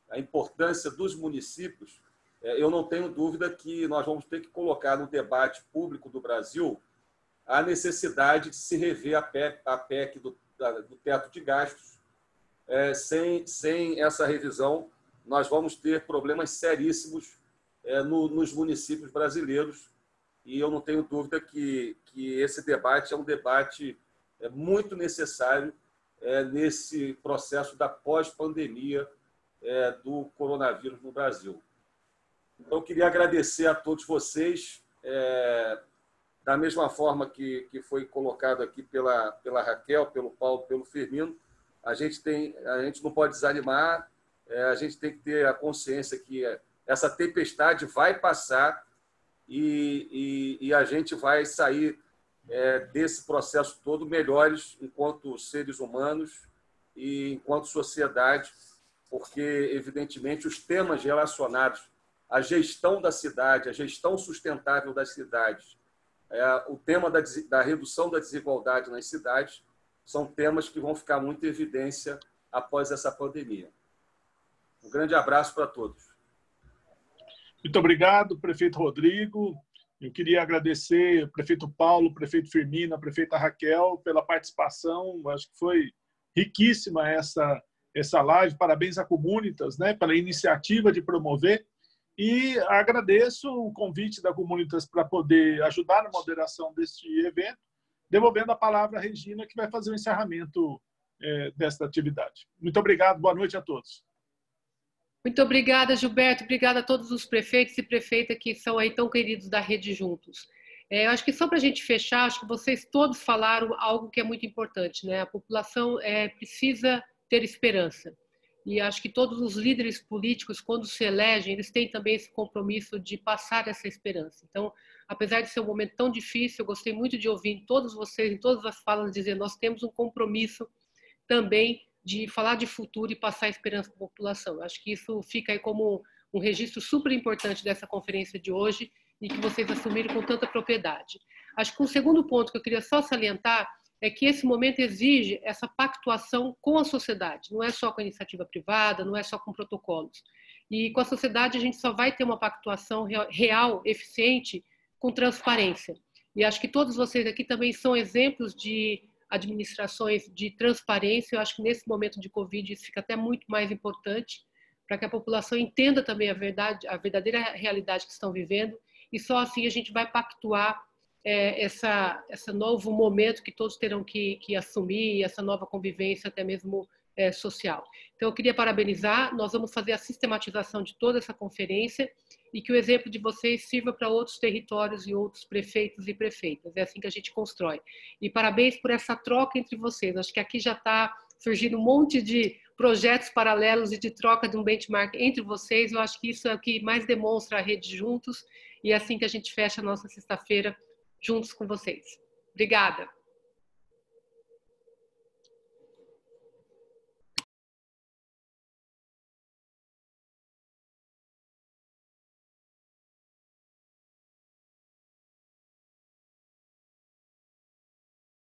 E: a importância dos municípios, eu não tenho dúvida que nós vamos ter que colocar no debate público do Brasil a necessidade de se rever a PEC do teto de gastos. Sem essa revisão, nós vamos ter problemas seríssimos nos municípios brasileiros, e eu não tenho dúvida que esse debate é um debate muito necessário nesse processo da pós-pandemia do coronavírus no Brasil. Então, eu queria agradecer a todos vocês, da mesma forma que foi colocado aqui pela Raquel, pelo Paulo, pelo Firmino. A gente não pode desanimar, a gente tem que ter a consciência que essa tempestade vai passar e a gente vai sair desse processo todo melhores enquanto seres humanos e enquanto sociedade, porque, evidentemente, os temas relacionados à gestão da cidade, à gestão sustentável das cidades, o tema da redução da desigualdade nas cidades, são temas que vão ficar muito em evidência após essa pandemia. Um grande abraço para todos.
B: Muito obrigado, prefeito Rodrigo. Eu queria agradecer ao prefeito Paulo, ao prefeito Firmino, à prefeita Raquel pela participação. Acho que foi riquíssima essa live. Parabéns à Comunitas, né, pela iniciativa de promover. E agradeço o convite da Comunitas para poder ajudar na moderação deste evento, devolvendo a palavra à Regina, que vai fazer o encerramento desta atividade. Muito obrigado, boa noite a todos.
A: Muito obrigada, Gilberto. Obrigada a todos os prefeitos e prefeitas que são aí tão queridos da Rede Juntos. Eu acho que só para a gente fechar, acho que vocês todos falaram algo que é muito importante, né? A população precisa ter esperança. E acho que todos os líderes políticos, quando se elegem, eles têm também esse compromisso de passar essa esperança. Então, apesar de ser um momento tão difícil, eu gostei muito de ouvir todos vocês, em todas as falas, dizer nós temos um compromisso também de falar de futuro e passar esperança para a população. Acho que isso fica aí como um registro super importante dessa conferência de hoje e que vocês assumiram com tanta propriedade. Acho que um segundo ponto que eu queria só salientar é que esse momento exige essa pactuação com a sociedade, não é só com a iniciativa privada, não é só com protocolos. E com a sociedade a gente só vai ter uma pactuação real, eficiente, com transparência. E acho que todos vocês aqui também são exemplos de administrações de transparência. Eu acho que nesse momento de Covid isso fica até muito mais importante para que a população entenda também a verdadeira realidade que estão vivendo, e só assim a gente vai pactuar esse novo momento que todos terão que assumir, essa nova convivência até mesmo social. Então eu queria parabenizar, nós vamos fazer a sistematização de toda essa conferência e que o exemplo de vocês sirva para outros territórios e outros prefeitos e prefeitas. É assim que a gente constrói. E parabéns por essa troca entre vocês. Acho que aqui já está surgindo um monte de projetos paralelos e de troca de um benchmark entre vocês. Eu acho que isso é o que mais demonstra a Rede Juntos, e é assim que a gente fecha a nossa sexta-feira juntos com vocês. Obrigada.